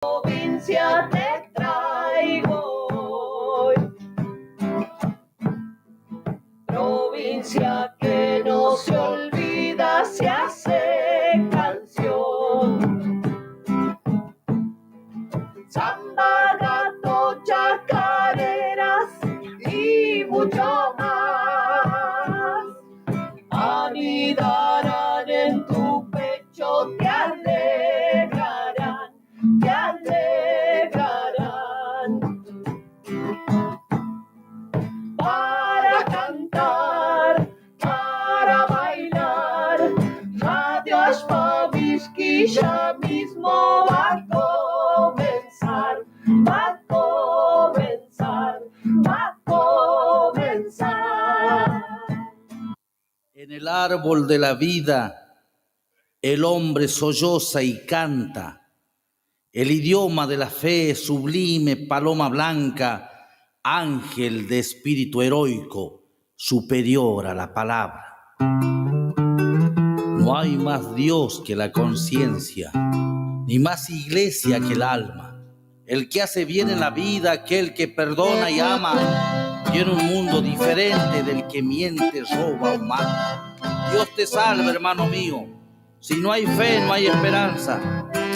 provincia te traigo hoy. Provincia que no se olvida, se hace canción. Samba, gato, chacareras y mucho más anidarán en tu pecho, te alegrarán, te alegrarán. Para cantar, para bailar, Radio Ashpavishki ya mismo va a comenzar, va a comenzar, va a comenzar. En el árbol de la vida, el hombre solloza y canta. El idioma de la fe, sublime paloma blanca, ángel de espíritu heroico, superior a la palabra. No hay más Dios que la conciencia, ni más iglesia que el alma. El que hace bien en la vida, aquel que perdona y ama, tiene un mundo diferente del que miente, roba o mata. Dios te salve, hermano mío. Si no hay fe, no hay esperanza.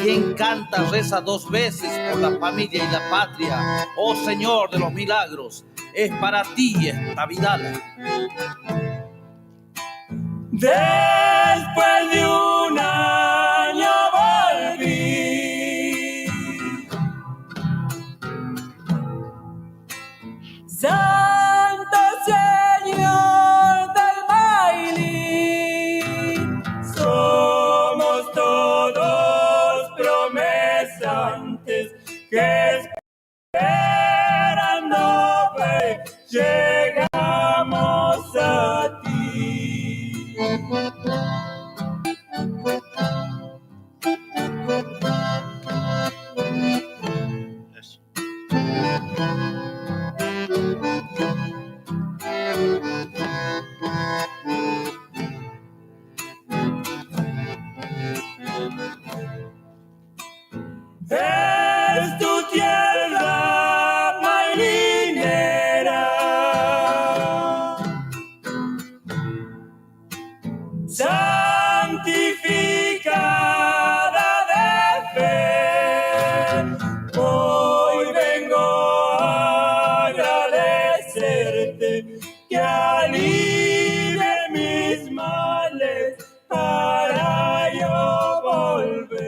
Quien canta, reza 2 veces por la familia y la patria. Oh Señor de los milagros, es para ti esta vidala. Después de un año volví. Santo Señor del Mailí, somos todos promesantes que esperando ver llegamos a ti. Es tu tierra marinera, santificada de fe. Hoy vengo a agradecerte que alivie mis males para yo volver.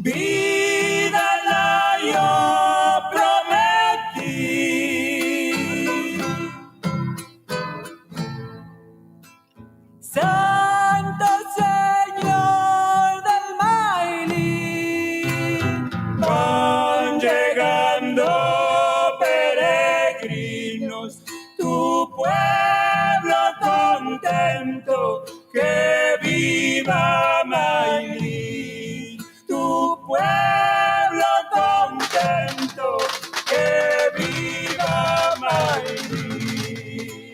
Vida la yo prometí, Santo Señor del Mailí, van llegando peregrinos, tu pueblo contento, que viva Mailí, tu pueblo contento, que viva Mailí.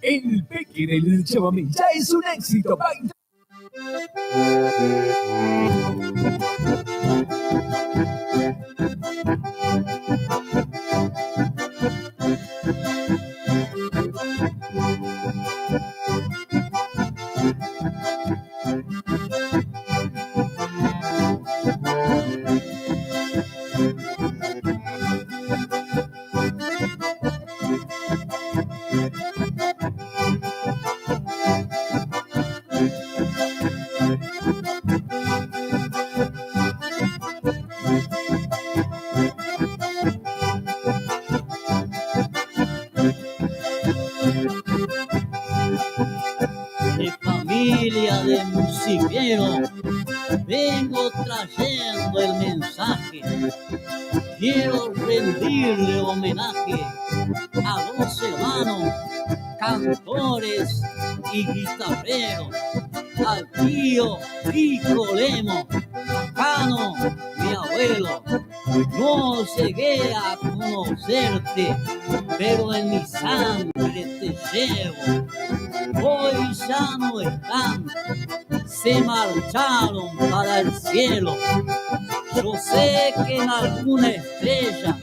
El peque del chamamé ya es un éxito. De familia de musiqueros, vengo trayendo el mensaje quiero rendirle homenaje a los hermanos, cantores y guitarreros, al tío Pico Lemo, Cano, mi abuelo. No llegué a conocerte, pero en mi sangre te llevo. Hoy ya no están, se marcharon para el cielo. Yo sé que en alguna estrella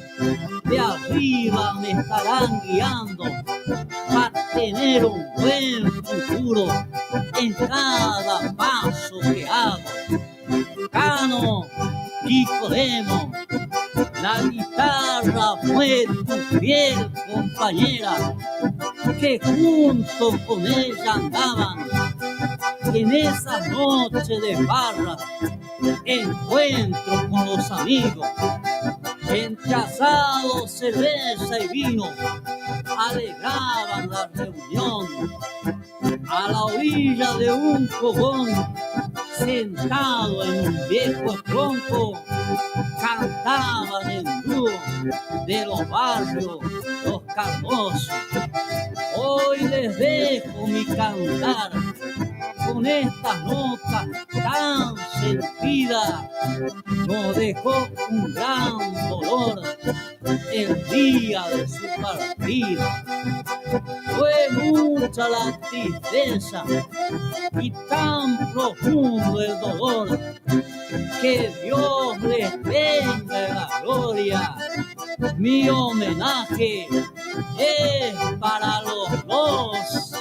de arriba me estarán guiando para tener un buen futuro en cada paso que hago. Cano, Pico Lemo, la guitarra fue tu fiel compañera, que junto con ella andaban en esa noche de barra, encuentro con los amigos, entre asado, cerveza y vino, alegraban la reunión. A la orilla de un fogón, sentado en un viejo tronco, cantaban en dúo de los barrios los carnosos. Hoy les dejo mi cantar con estas notas tan sentidas. Nos dejó un gran dolor el día de su partida. Fue mucha la tristeza y tan profundo el dolor, que Dios les tenga en la gloria. Mi homenaje es para los dos.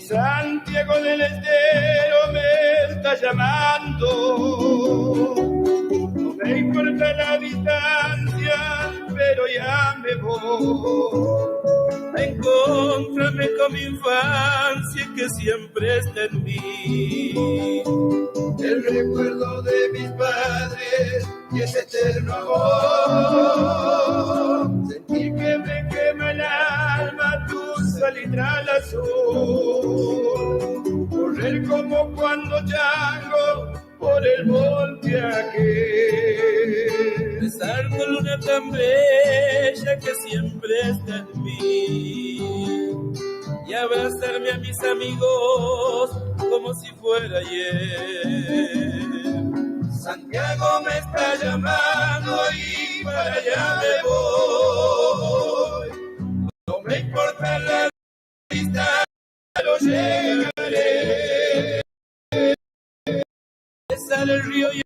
Santiago del Estero me está llamando. No me importa la distancia, pero ya me voy a encontrarme con mi infancia que siempre está en mí. El recuerdo de mis padres y ese eterno amor. Sentí que me quema el alma tu salitral azul. Correr como cuando chango por el monte aquel. Besar con luna tan bella que siempre está en mí. Y abrazarme a mis amigos como si fuera ayer. Santiago me está llamando y para allá me voy. No me importa la distancia, lo llegaré. Besar el río y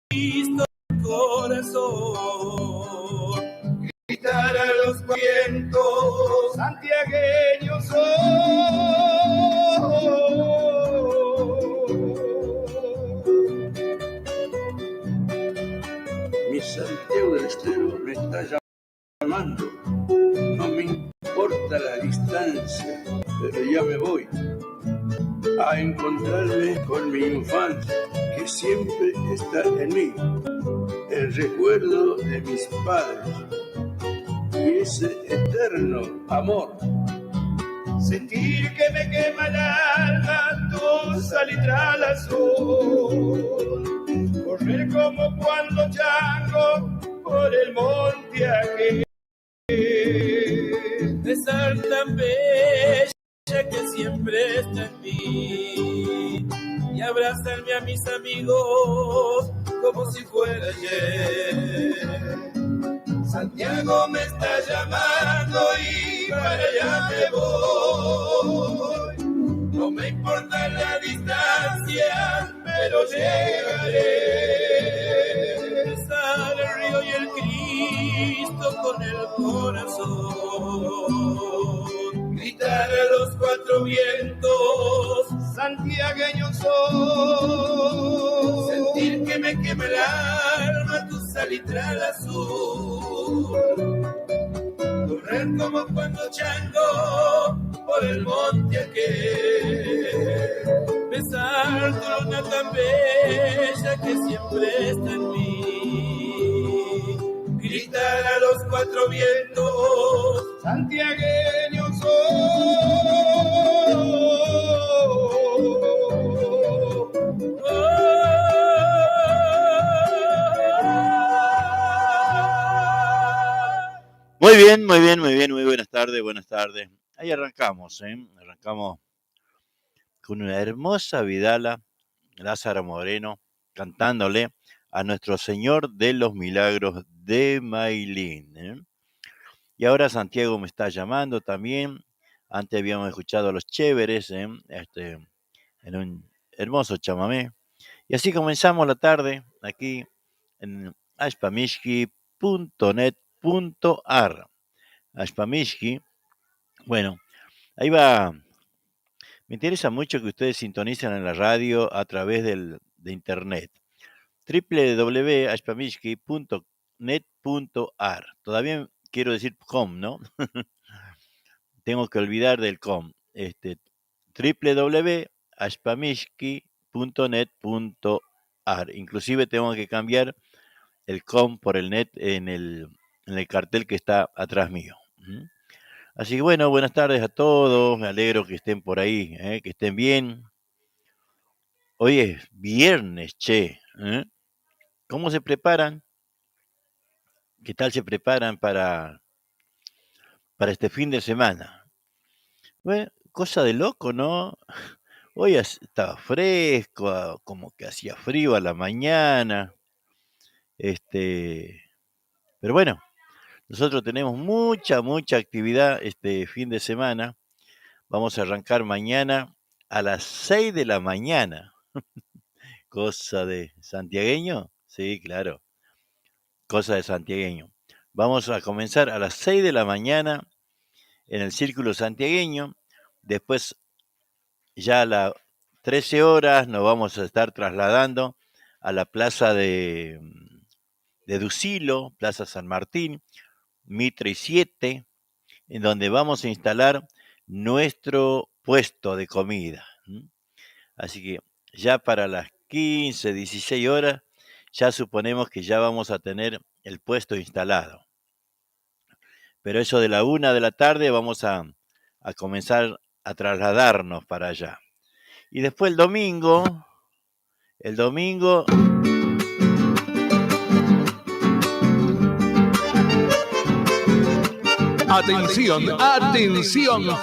visto el corazón. Gritar a los vientos, santiagueños soy. Mi Santiago del Estero me está llamando. No me importa la distancia, pero ya me voy a encontrarme con mi infancia, que siempre está en mí. El recuerdo de mis padres y ese eterno amor. Sentir que me quema el alma tu salitral azul, correr como cuando chango por el monte aquel, besar tan bella que siempre está en mí y abrazarme a mis amigos como si fuera ayer. Santiago me está llamando y para allá me voy. No me importa la distancia, pero llegaré. Besar el río y el Cristo con el corazón. Gritar a los cuatro vientos, santiagueño soy. Sentir que me quema el alma tu salitral azul. Correr como cuando chango por el monte aquel. Besar tu luna tan bella que siempre está en mí. Gritar a los cuatro vientos, santiagueño Muy bien, muy buenas tardes. Ahí arrancamos, arrancamos con una hermosa vidala, Lázaro Moreno, cantándole a nuestro Señor de los Milagros de Mailín. Y ahora Santiago me está llamando también. Antes habíamos escuchado a los Chéveres en un hermoso chamamé. Y así comenzamos la tarde aquí en ashpamishki.net.ar. Ashpamishki, bueno, ahí va. Me interesa mucho que ustedes sintonicen en la radio a través de internet. www.ashpamishki.net.ar. Todavía quiero decir com, ¿no? Tengo que olvidar del com. www.ashpamishki.net.ar. Inclusive tengo que cambiar el com por el net en el cartel que está atrás mío. Así que bueno, buenas tardes a todos. Me alegro que estén por ahí, que estén bien. Hoy es viernes, che. ¿Cómo se preparan? ¿Qué tal se preparan para este fin de semana? Bueno, cosa de loco, ¿no? Hoy estaba fresco, como que hacía frío a la mañana. Pero bueno, nosotros tenemos mucha actividad este fin de semana. Vamos a arrancar mañana a las 6 de la mañana. Cosa de santiagueño, sí, claro. Cosa de santiagueño. Vamos a comenzar a las 6 de la mañana en el Círculo Santiagueño. Después, ya a las 13 horas, nos vamos a estar trasladando a la plaza de Ducilo, Plaza San Martín, Mitre y 7, en donde vamos a instalar nuestro puesto de comida. Así que ya para las 15, 16 horas, ya suponemos que ya vamos a tener el puesto instalado. Pero eso de la 1 de la tarde vamos a comenzar a trasladarnos para allá. Y después el domingo... Atención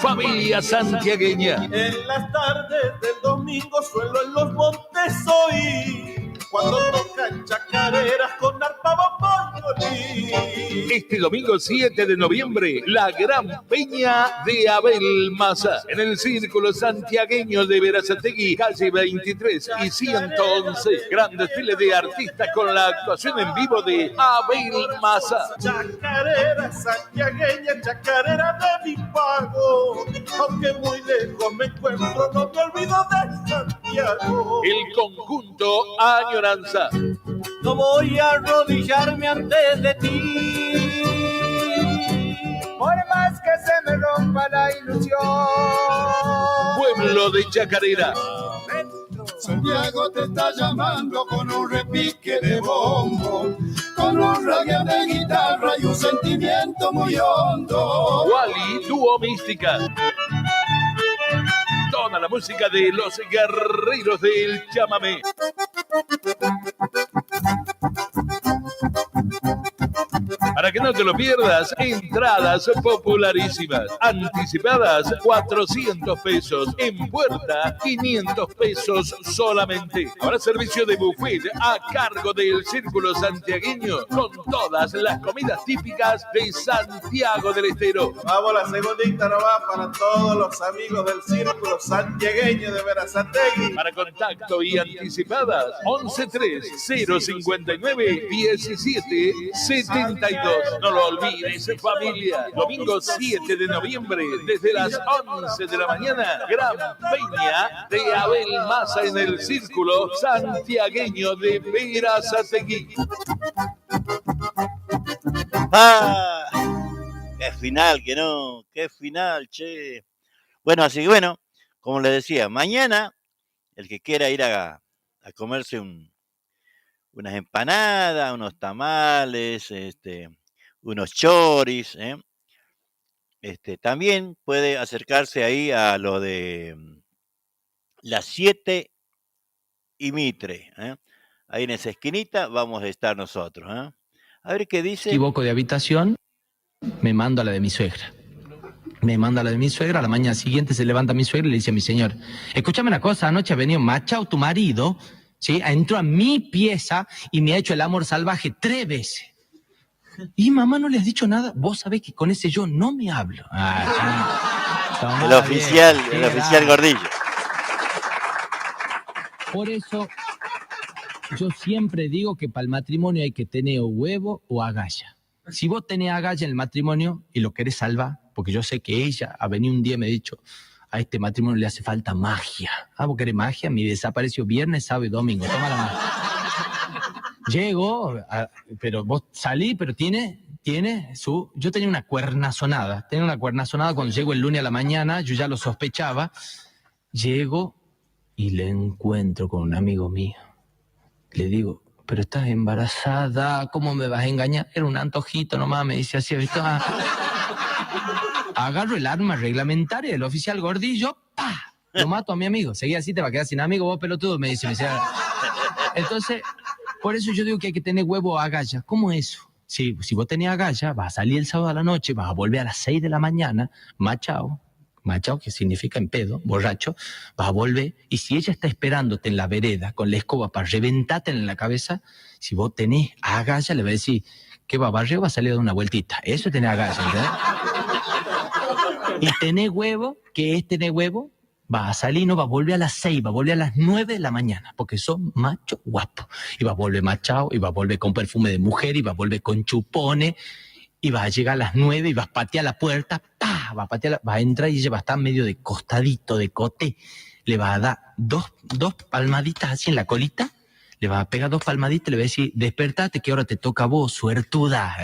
familia santiagueña. En las tardes del domingo suelo en los montes oír cuando tocan chacareras con arpa, bombo y violín. Este domingo 7 de noviembre, la gran peña de Abel Massa, en el Círculo Santiagueño de Verazategui, calle 23 y 111. Gran desfile de artistas con la actuación en vivo de Abel Massa. Chacarera santiagueña, chacarera de mi pago, aunque muy lejos me encuentro, no me olvido de Santiago. El conjunto Añoranza. No voy a arrodillarme antes de ti, Por más que se me rompa la ilusión. Pueblo de Chacarera. Santiago te está llamando con un repique de bombo, con un reggae de guitarra y un sentimiento muy hondo. Wally, dúo mística. toda la música de los guerreros del chamamé. Para que no te lo pierdas, entradas popularísimas. Anticipadas 400 pesos. En puerta 500 pesos solamente. Habrá servicio de buffet a cargo del Círculo Santiagueño con todas las comidas típicas de Santiago del Estero. Vamos, la segundita nomás para todos los amigos del Círculo Santiagueño de Berazategui. Para contacto y anticipadas 113-059-1772. No lo olvides, familia. Domingo 7 de noviembre, desde las 11 de la mañana, gran peña de Abel Massa en el Círculo Santiagueño de Berazategui. ¡Ah! ¡Qué final, que no! ¡Qué final, che! Bueno, así que bueno, como les decía, mañana, el que quiera ir a comerse unas empanadas, unos tamales, unos choris, también puede acercarse ahí a lo de las 7 y Mitre, ahí en esa esquinita vamos a estar nosotros. A ver qué dice. Equivoco de habitación, me mando a la de mi suegra. Me manda a la de mi suegra, a la mañana siguiente se levanta mi suegra y le dice a mi señor, escúchame una cosa, anoche ha venido Machao, tu marido, ¿sí? Entró a mi pieza y me ha hecho el amor salvaje 3 veces. Y mamá no le has dicho nada. Vos sabés que con ese yo no me hablo. El oficial Gordillo. Por eso yo siempre digo que para el matrimonio hay que tener o huevo o agalla. Si vos tenés agalla en el matrimonio y lo querés salvar, porque yo sé que ella ha venido un día y me ha dicho, a este matrimonio le hace falta magia. ¿Vos querés magia? Mi desapareció viernes, sábado y domingo. Toma la magia. Llego, pero vos salí, pero tiene su... Yo tenía una cuernazonada. Cuando llego el lunes a la mañana, yo ya lo sospechaba. Llego y le encuentro con un amigo mío. Le digo, pero estás embarazada, ¿cómo me vas a engañar? Era un antojito nomás, me dice así. Agarro el arma reglamentaria del oficial Gordillo, ¡pah! Lo mato a mi amigo. Seguí así, te va a quedar sin amigo, vos pelotudo, me dice. Entonces... Por eso yo digo que hay que tener huevo o agalla. ¿Cómo es eso? Si vos tenés agalla, vas a salir el sábado a la noche, vas a volver a las 6 de la mañana, machao, que significa en pedo, borracho, vas a volver, y si ella está esperándote en la vereda con la escoba para reventarte en la cabeza, si vos tenés agalla, le va a decir, ¿qué va a barrio? Va a salir a dar una vueltita. Eso es tener agalla, ¿entendés? Y tener huevo, ¿qué es tener huevo? Va a salir, no va a volver a las 6, va a volver a las 9 de la mañana, porque son machos guapos. Y va a volver machado, y va a volver con perfume de mujer, y va a volver con chupones, y va a llegar a las 9 y va a patear la puerta, ¡pah! Va a entrar y ella va a estar medio de costadito, de coté. Le va a dar dos palmaditas así en la colita, le va a pegar 2 palmaditas y le va a decir, despertate que ahora te toca a vos, suertuda.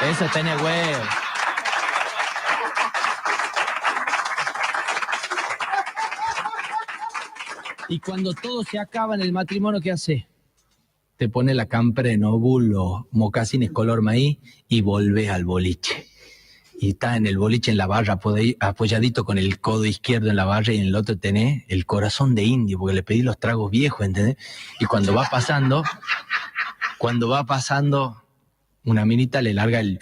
Eso tiene huevo. Y cuando todo se acaba en el matrimonio, ¿qué hace? Te pone la campera de nóbulo, mocasines color maíz y volvés al boliche. Y estás en el boliche en la barra, apoyadito con el codo izquierdo en la barra y en el otro tenés el corazón de indio, porque le pedí los tragos viejos, ¿entendés? Y cuando va pasando, una minita le larga el...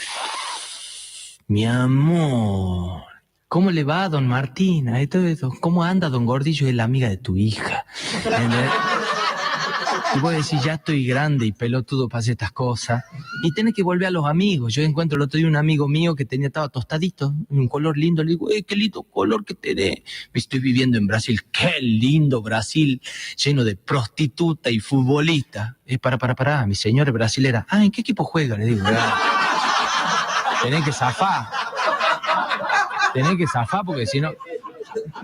Mi amor... ¿Cómo le va, don Martín? ¿Cómo anda, don Gordillo? Es la amiga de tu hija. Y vos decís, ya estoy grande y pelotudo para hacer estas cosas. Y tenés que volver a los amigos. Yo encuentro el otro día un amigo mío que estaba tostadito, un color lindo. Le digo, qué lindo color que tenés. Me estoy viviendo en Brasil. Qué lindo Brasil, lleno de prostituta y futbolista. Para, mi señora es brasilera. ¿En qué equipo juega? Le digo, tenés que zafar. Porque si no...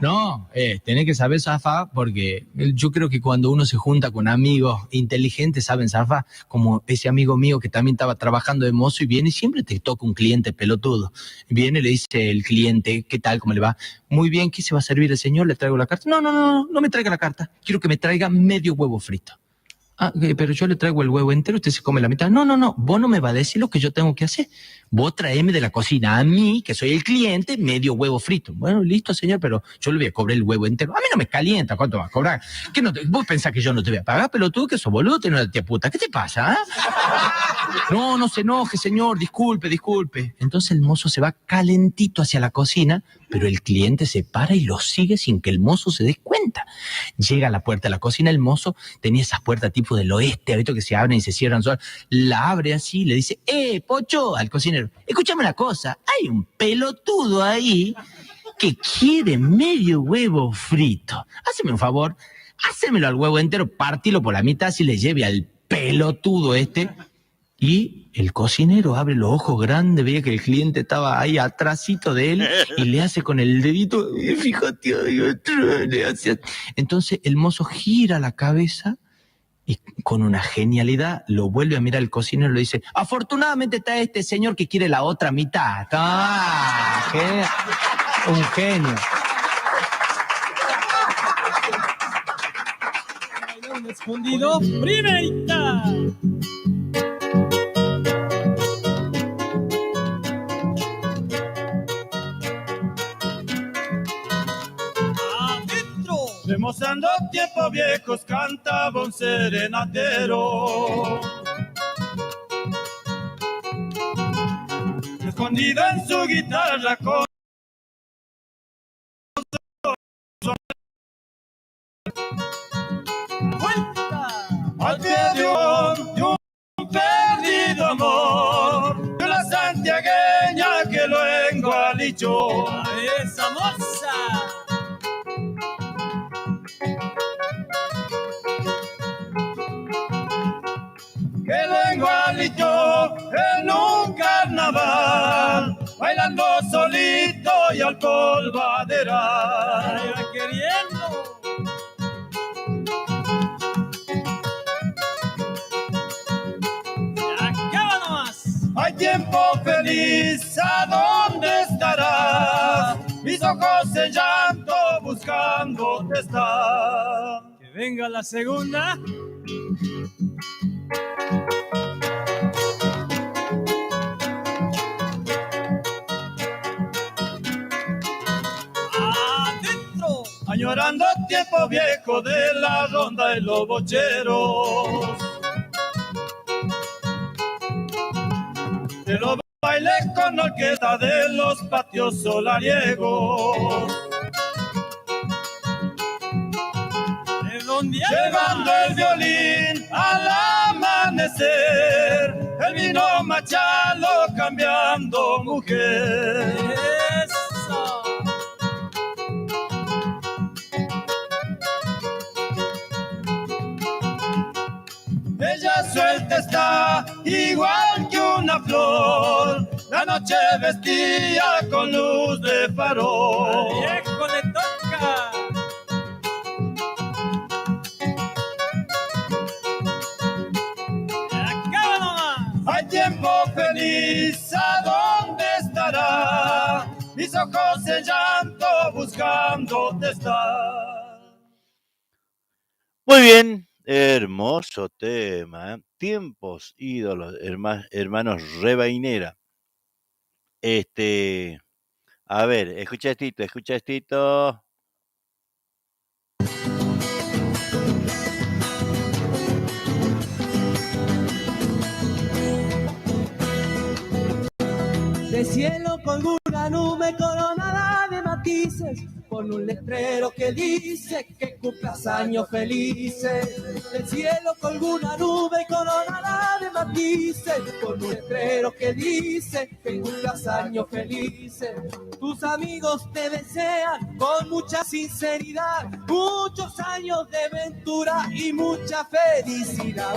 No, tenés que saber zafar porque yo creo que cuando uno se junta con amigos inteligentes saben zafar, como ese amigo mío que también estaba trabajando de mozo y viene y siempre te toca un cliente pelotudo. Viene y le dice el cliente, ¿qué tal? ¿Cómo le va? Muy bien, ¿qué se va a servir el señor? ¿Le traigo la carta? No me traiga la carta. Quiero que me traiga medio huevo frito. Ah, pero yo le traigo el huevo entero, usted se come la mitad. No, no, no, vos no me vas a decir lo que yo tengo que hacer. Vos traeme de la cocina a mí, que soy el cliente, medio huevo frito. Bueno, listo, señor, pero yo le voy a cobrar el huevo entero. A mí no me calienta, ¿cuánto vas a cobrar? ¿Qué no vos pensás que yo no te voy a pagar, pelotudo, que sos boludo, tenés una tía puta? ¿Qué te pasa, No, no se enoje, señor, disculpe, disculpe. Entonces el mozo se va calentito hacia la cocina, pero el cliente se para y lo sigue sin que el mozo se dé cuenta. Llega a la puerta de la cocina, el mozo tenía esas puertas tipo del oeste, ahorita que se abren y se cierran solas. La abre así y le dice, Pocho, al cocinero, escúchame una cosa, hay un pelotudo ahí que quiere medio huevo frito. Háceme un favor, hácemelo al huevo entero, partilo por la mitad, así le lleve al pelotudo este. Y el cocinero abre los ojos grandes, veía que el cliente estaba ahí atrásito de él y le hace con el dedito, fíjate, le hace. Entonces el mozo gira la cabeza y con una genialidad lo vuelve a mirar al cocinero y le dice, afortunadamente está este señor que quiere la otra mitad. Un genio. Escondido, primerita. Remozando tiempos viejos cantaba un serenatero. Escondido en su guitarra con al pie de un perdido amor de una santiagueña que lo engualichó. ¡Esa moza! Que lo engualichó en un carnaval, bailando solito y al polvaderal. ¡Ay, queriendo! Hay tiempo feliz, ¿a dónde estarás? Mis ojos en llanto buscándote están. Que venga la segunda. Adentro. Añorando tiempo viejo de la ronda y los bocheros. De los bailes con orquesta de los patios solariegos. Llevando el violín al amanecer, el vino machalo cambiando mujer. Eso. Ella suelta está igual que una flor, la noche vestía con luz de farol. Al viejo le toca. Acaba nomás. Hay tiempo feliz, ¿a dónde estará? Mis ojos en llanto buscándote están. Muy bien, hermoso tema. Tiempos ídolos, hermanos Rebainera. A ver, escucha estito, escucha estito. De cielo colgó una nube coronada de matices, con un letrero que dice que cumplas años felices. Del cielo colgó una nube coronada de matices, con un letrero que dice que cumplas años felices. Tus amigos te desean con mucha sinceridad muchos años de ventura y mucha felicidad.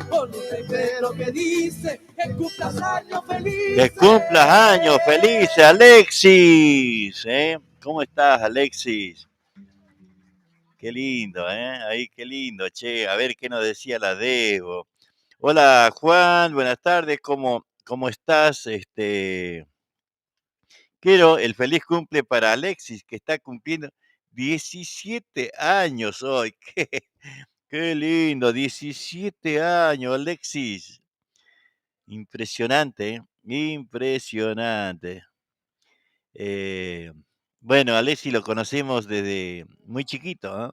Con un letrero que dice que cumplas años felices. Que cumplas años felices, Alexis. ¿Cómo estás, Alexis? Qué lindo, ahí qué lindo, che. A ver qué nos decía la Debo. Hola, Juan, buenas tardes. ¿Cómo estás? Quiero el feliz cumple para Alexis, que está cumpliendo 17 años hoy. Qué lindo, 17 años, Alexis. Impresionante, ¿eh? Impresionante. Eh, bueno, Alexis lo conocemos desde muy chiquito, ¿eh?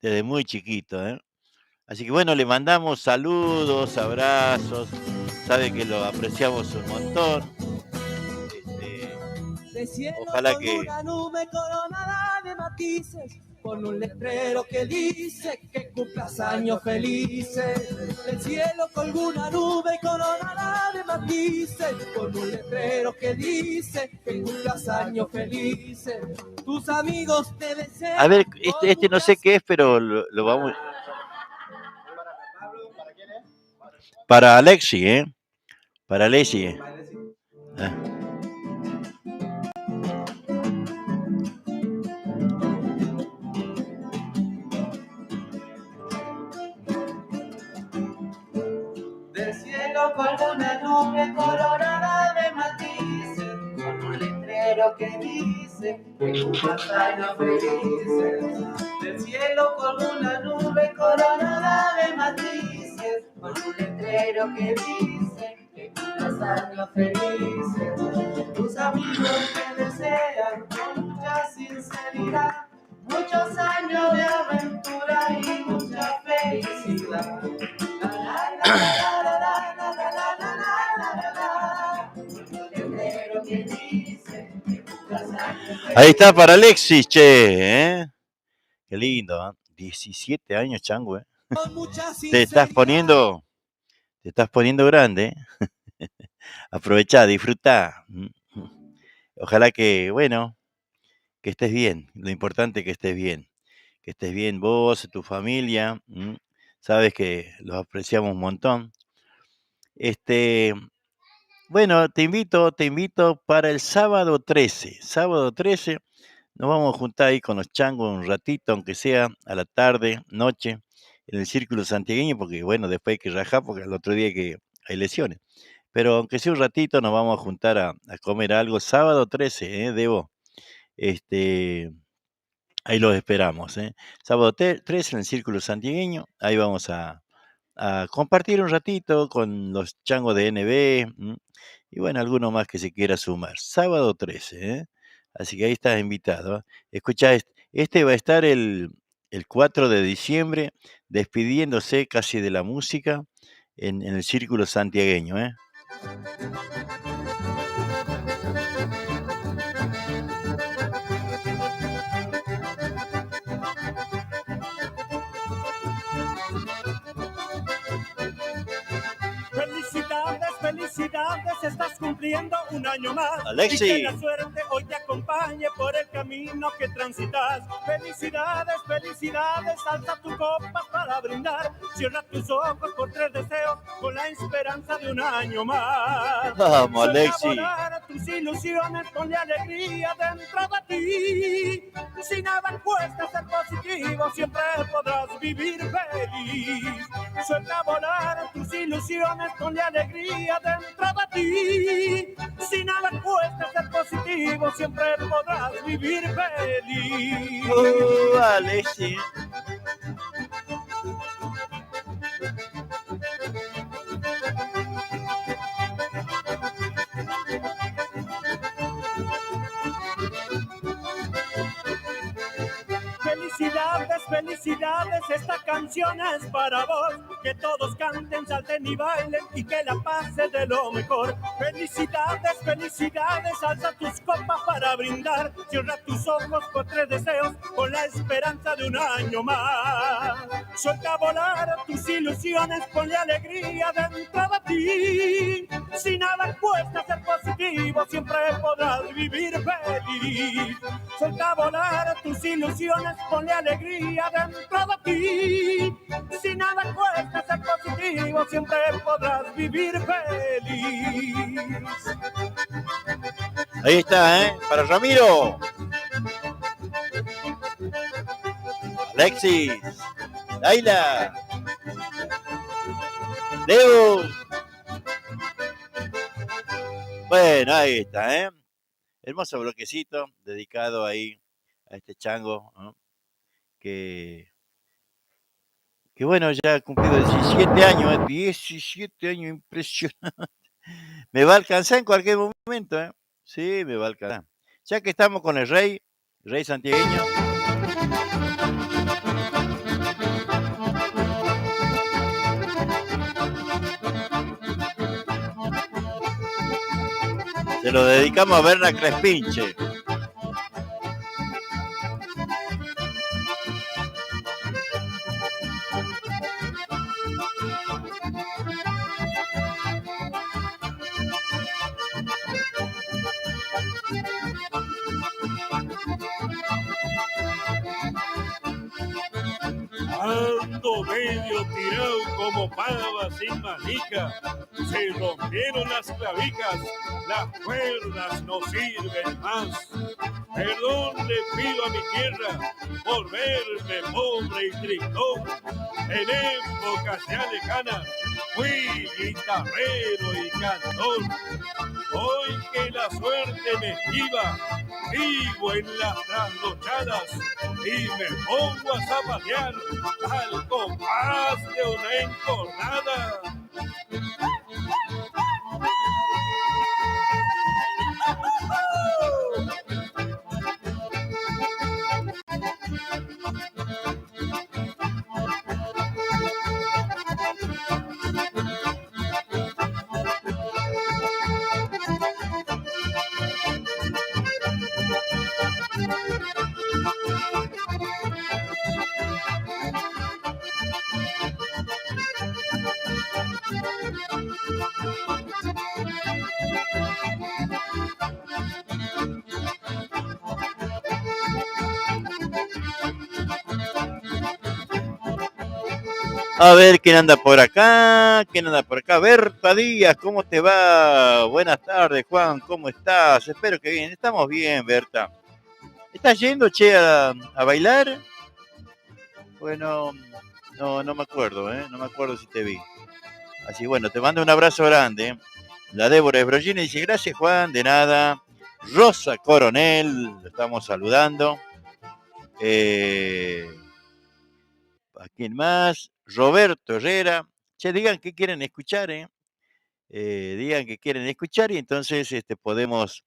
Desde muy chiquito, ¿eh? Así que bueno, le mandamos saludos, abrazos, sabe que lo apreciamos un montón. De cielo Ojalá con que una nube coronada de matices, con un letrero que dice que cumplas años felices. Del cielo colgó una nube coronada de matices, con un letrero que dice que cumplas años felices. Tus amigos te desean. a ver, este no sé qué es, pero lo vamos. Para Alexi, ¿eh? Para Alexi. Ah. Del cielo colgó una nube coronada de matices, con un letrero que dice que cumplas años felices. Del cielo colgó una nube coronada de matices, con un letrero que dice que cumplas años felices. Tus amigos te desean con mucha sinceridad muchos años de aventura y mucha felicidad. Ahí está para Alexis, che, ¿eh? Qué lindo, ¿eh? 17 años, chango, ¿eh? Te estás poniendo grande, ¿eh? Aprovechá, disfrutá. Ojalá que, bueno, que estés bien. Lo importante es que estés bien. Que estés bien vos, tu familia. Sabes que los apreciamos un montón. Bueno, te invito para el sábado 13. Sábado 13 nos vamos a juntar ahí con los changos un ratito, aunque sea a la tarde, noche, en el Círculo Santiagueño, porque bueno, después hay que rajar, porque el otro día que hay lesiones. Pero aunque sea un ratito, nos vamos a juntar a comer algo. Sábado 13, Debo. Ahí los esperamos, ¿eh? Sábado 13 en el Círculo Santiagueño. Ahí vamos a compartir un ratito con los changos de NB. Y bueno, alguno más que se quiera sumar. Sábado 13, ¿eh? Así que ahí estás invitado, ¿eh? Escucha, este va a estar el 4 de diciembre, despidiéndose casi de la música en el Círculo Santiagueño, ¿eh? Felicidades, felicidades, estás cumpliendo un año más. Alexi. Y que la suerte hoy te acompañe por el camino que transitas. Felicidades, felicidades, alza tu copa para brindar. Cierra tus ojos por 3 deseos con la esperanza de un año más. Vamos, Alexi. Sueña volar tus ilusiones, ponle alegría dentro de ti. Si nada cuesta ser positivo, siempre podrás vivir feliz. Suelta volar tus ilusiones, ponle alegría dentro de ti. Si nada cuesta ser positivo, siempre podrás vivir feliz. Alexi. Felicidades, felicidades, esta canción es para vos. Que todos canten, salten y bailen y que la pase de lo mejor. Felicidades, felicidades, alza tus copas para brindar. Cierra tus ojos por 3 deseos con la esperanza de un año más. Suelta a volar tus ilusiones, ponle alegría dentro de ti. Si nada cuesta ser positivo, siempre podrás vivir feliz. Suelta a volar tus ilusiones, ponle alegría dentro de ti. Si nada cuesta ser positivo, siempre podrás vivir feliz. Ahí está, ¿eh? Para Ramiro. Alexis. Laila. Leo. Bueno, ahí está, ¿eh? Hermoso bloquecito dedicado ahí a este chango, ¿no? que, que bueno, ya ha cumplido 17 años, 17 años, impresionante. Me va a alcanzar en cualquier momento, ¿eh? Sí, me va a alcanzar. Ya que estamos con el rey santiagueño. Se lo dedicamos a Berna Crespinche. Ando medio tirado como pava sin manija. Se rompieron las clavijas, las cuerdas no sirven más. Perdón le pido a mi tierra por verme pobre y tristón. En épocas ya lejanas fui guitarrero y cantor. Hoy que la suerte me esquiva, vivo en las trasnochadas y me pongo a zapatear al compás de una encornada. A ver quién anda por acá, Berta Díaz, ¿cómo te va? Buenas tardes, Juan, ¿cómo estás? Espero que bien, estamos bien, Berta. ¿Estás yendo, che, a bailar? Bueno, no me acuerdo, no me acuerdo si te vi. Así, bueno, te mando un abrazo grande. La Débora Esbrogini dice, gracias, Juan, de nada. Rosa Coronel, lo estamos saludando. ¿A quién más? Roberto Herrera. Che, digan qué quieren escuchar, digan que quieren escuchar y entonces podemos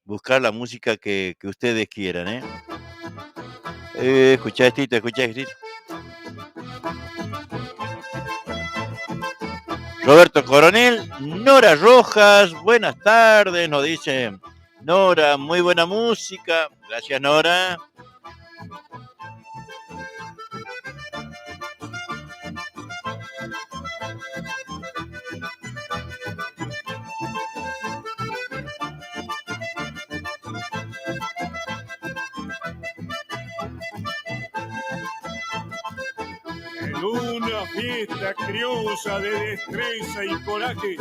buscar la música que ustedes quieran, escuchá estito. Roberto Coronel, Nora Rojas, buenas tardes, nos dice Nora, muy buena música. Gracias, Nora. En una fiesta criolla de destreza y coraje,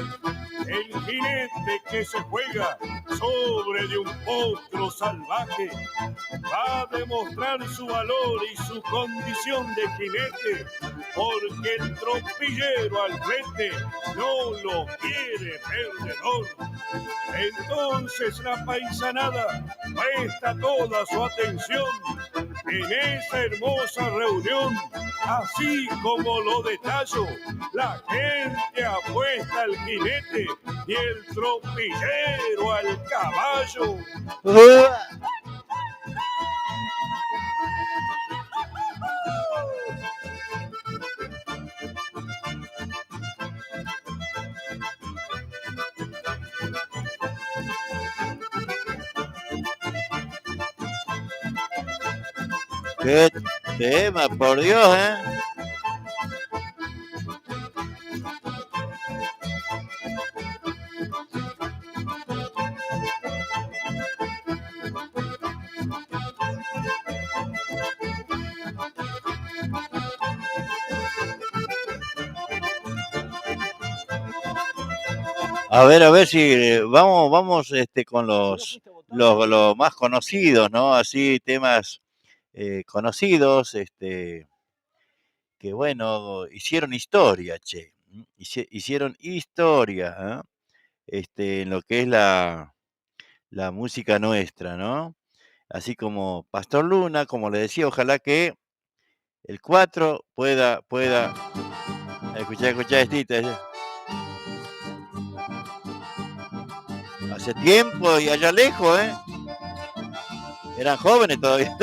el jinete que se juega sobre de un potro salvaje va a demostrar su valor y su condición de jinete, porque el tropillero al frente no lo quiere perdedor. Entonces la paisanada presta toda su atención en esa hermosa reunión, así como lo detallo. La gente apuesta al jinete y el tropillero al caballo. Qué tema, por Dios, A ver si vamos con los más conocidos, ¿no? Así temas conocidos, que bueno, hicieron historia, che. Hicieron historia, en lo que es la música nuestra, ¿no? así como Pastor Luna, como le decía, ojalá que el 4 pueda escuchar esta. Hace tiempo y allá lejos, eran jóvenes todavía.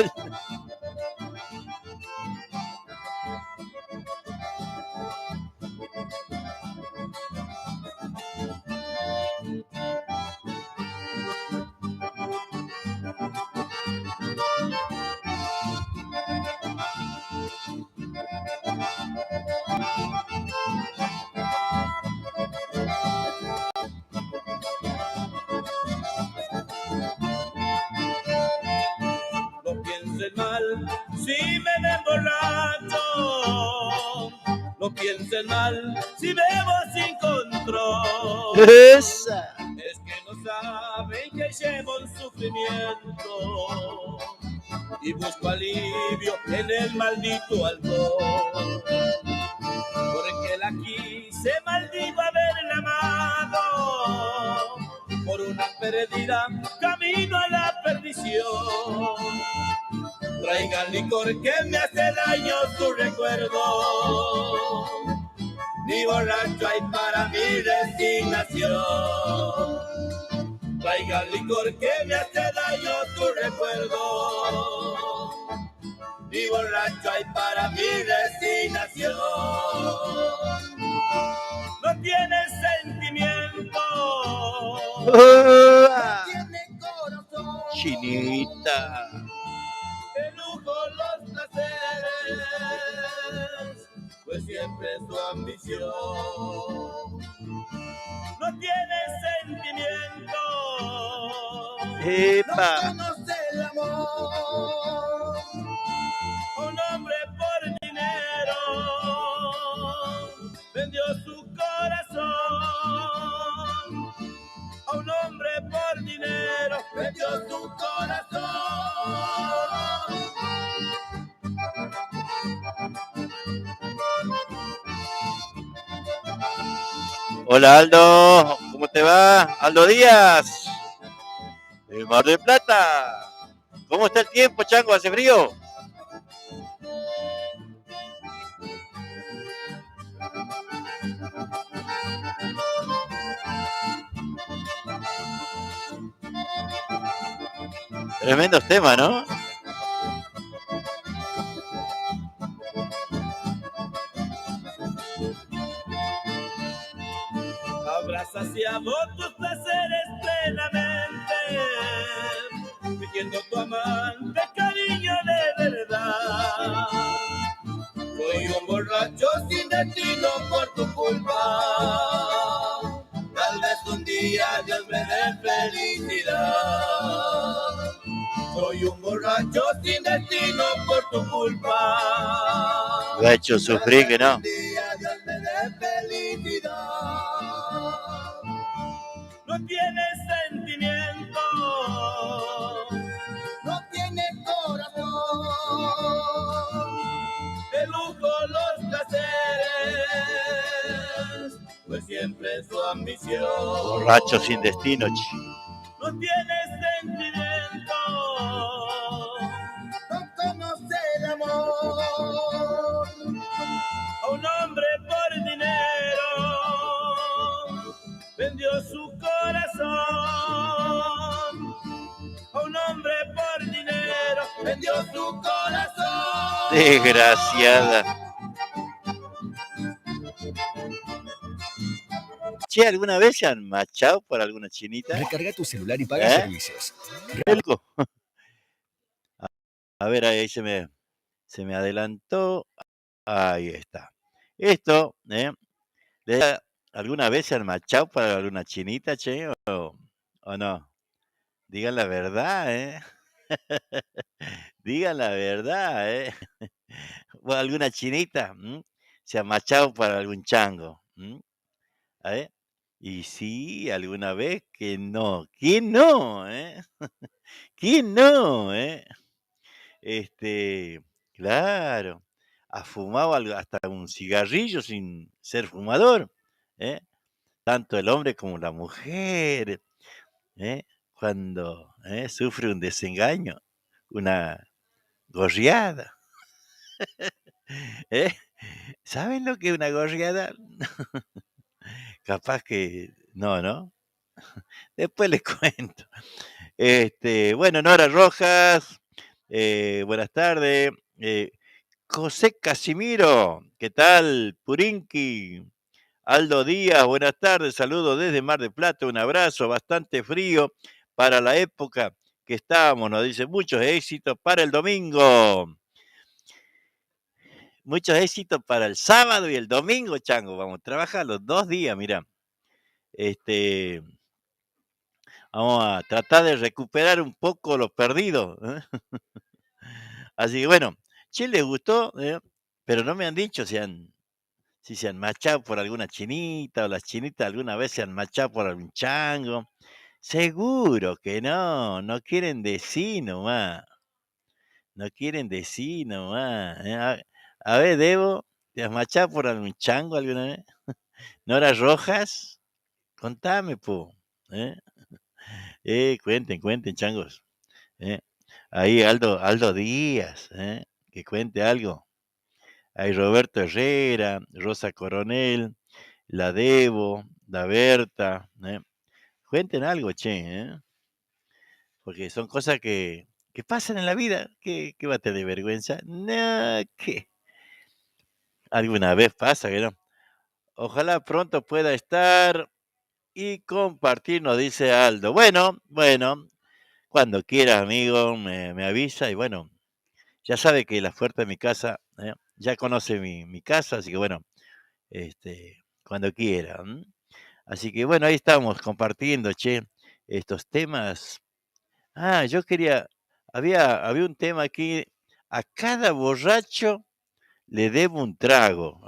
No piensen mal si me ven borracho, no piensen mal si bebo sin control. Esa. Es que no saben que llevo un sufrimiento y busco alivio en el maldito alcohol. Porque la quise, maldigo haberla amado, por una perdida camino a la perdición. Traigan licor que me hace daño tu recuerdo, ni borracho hay para mi resignación. Traigan licor que me hace daño tu recuerdo, ni borracho hay para mi resignación. No tienes sentimiento, no tiene corazón. Chinita. Que lujo los placeres, pues siempre es tu ambición. No tiene sentimiento, Epa. no conoce el amor. Un hombre por dinero vendió su corazón. A un hombre por dinero vendió su corazón. Hola Aldo, ¿cómo te va? Aldo Díaz, del Mar del Plata. ¿Cómo está el tiempo, Chango? ¿Hace frío? Tremendos temas, ¿no? Habrás saciado tus placeres plenamente, fingiendo tu amante cariño de verdad. Soy un borracho sin destino por tu culpa. Tal vez un día Dios me dé felicidad. Soy un borracho sin destino por tu culpa. Lo ha hecho sufrir que no. Un día Dios me dé felicidad. No tiene sentimiento, no tiene corazón. De lujo los placeres, pues siempre es su ambición. Borracho sin destino, No tiene sentimiento, no conoce el amor. A un hombre por dinero vendió su corazón. A un hombre por dinero vendió su corazón. Desgraciada. Che, ¿alguna vez se han machado por alguna chinita? Recarga tu celular y paga servicios. Loco. A ver, ahí se me adelantó. Ahí está. Esto, ¿alguna vez se han machado para alguna chinita, che? ¿O no? Digan la verdad, Digan la verdad, O alguna chinita se ha machado para algún chango. A ver. Y sí, alguna vez que no. ¿Quién no, ¿Quién no, Claro. Ha fumado hasta un cigarrillo sin ser fumador, tanto el hombre como la mujer, cuando sufre un desengaño. una gorriada. ¿Eh? ¿Saben lo que es una gorriada? Capaz que no, ¿no? Después les cuento. Bueno, Nora Rojas, buenas tardes. José Casimiro, ¿qué tal? Purinqui. Aldo Díaz, buenas tardes, saludos desde Mar del Plata, un abrazo, bastante frío para la época que estábamos, nos dice, muchos éxitos para el domingo. Muchos éxitos para el sábado y el domingo, Chango. Vamos a trabajar los 2 días, mira. Vamos a tratar de recuperar un poco lo perdido. Así que bueno, che, les gustó, pero no me han dicho si se han machado por alguna chinita o las chinitas alguna vez se han machado por algún chango. Seguro que no quieren decir nomás. No quieren decir nomás. A ver, Debo, ¿te has machado por algún chango alguna vez? Nora Rojas, contame, po. Cuenten, changos. Ahí Aldo Díaz, que cuente algo. Hay Roberto Herrera, Rosa Coronel, la Debo, la Berta. Cuenten algo, che, porque son cosas que pasan en la vida. ¿Qué va a tener vergüenza? No, ¿qué? Alguna vez pasa, que no. Ojalá pronto pueda estar y compartir, nos dice Aldo. Bueno, cuando quiera, amigo, me avisa y bueno, ya sabe que la puerta de mi casa, ya conoce mi casa, así que bueno, cuando quiera. Así que bueno, ahí estamos compartiendo, che, estos temas. Yo quería, había un tema aquí, a cada borracho le debo un trago,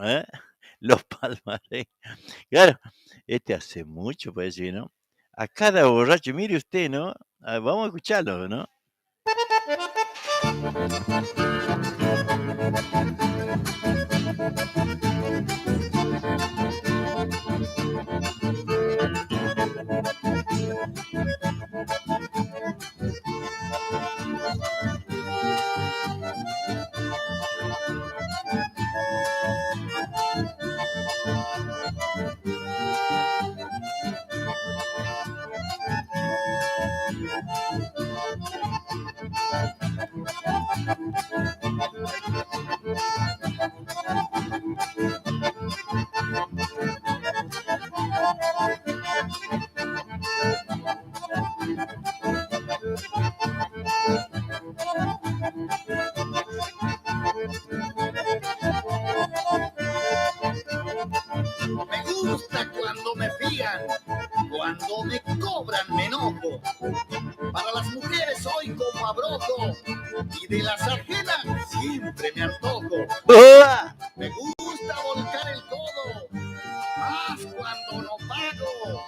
Los Palmares. Claro, hace mucho, parece, ¿no? A cada borracho, mire usted, ¿no? Vamos a escucharlo, ¿no? Me gusta cuando me fían, cuando me cobran me enojo. Para las mujeres soy como abrojo y de las ajenas siempre me antojo. Me gusta volcar el codo, más cuando no pago.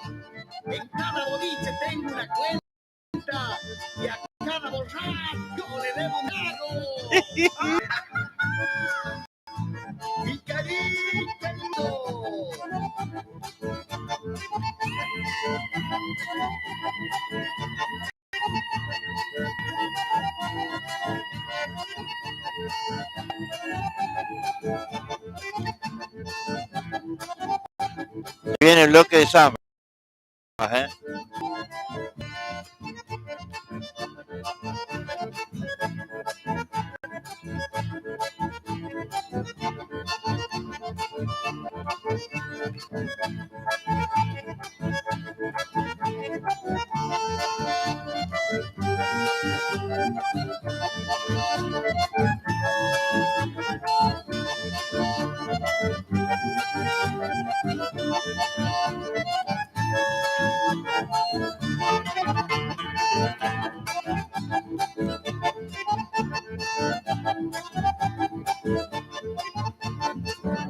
En cada boliche tengo una cuenta y a cada borracho le debo un trago. Mi cariño. Viene el bloque de samba,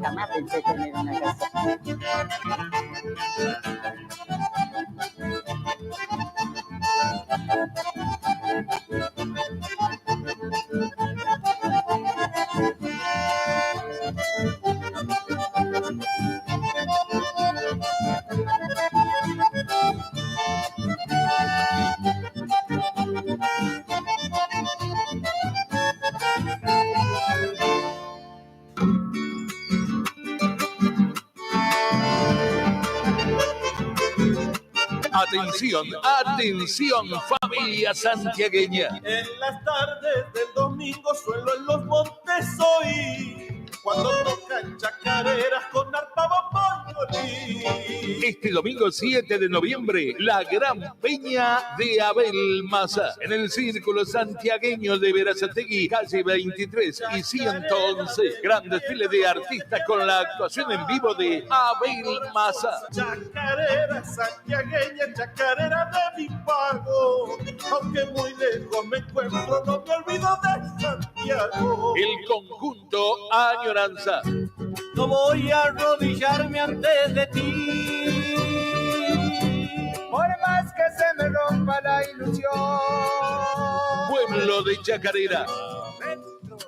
Jamás pensé tener una casa. Atención, atención, familia santiagueña. En las tardes del domingo suelo en los montes oír cuando tocan chacareras con arpa, bombo y violín. Este domingo 7 de noviembre, la gran peña de Abel Massa, en el Círculo Santiagueño de Berazategui, calle 23 y 111. Gran desfile de artistas con la actuación en vivo de Abel Massa. Chacarera santiagueña, chacarera de mi pago. Aunque muy lejos me encuentro, no me olvido de Santiago. El conjunto Añoranza. No voy a arrodillarme antes de ti, por más que se me rompa la ilusión. Pueblo de Chacarera.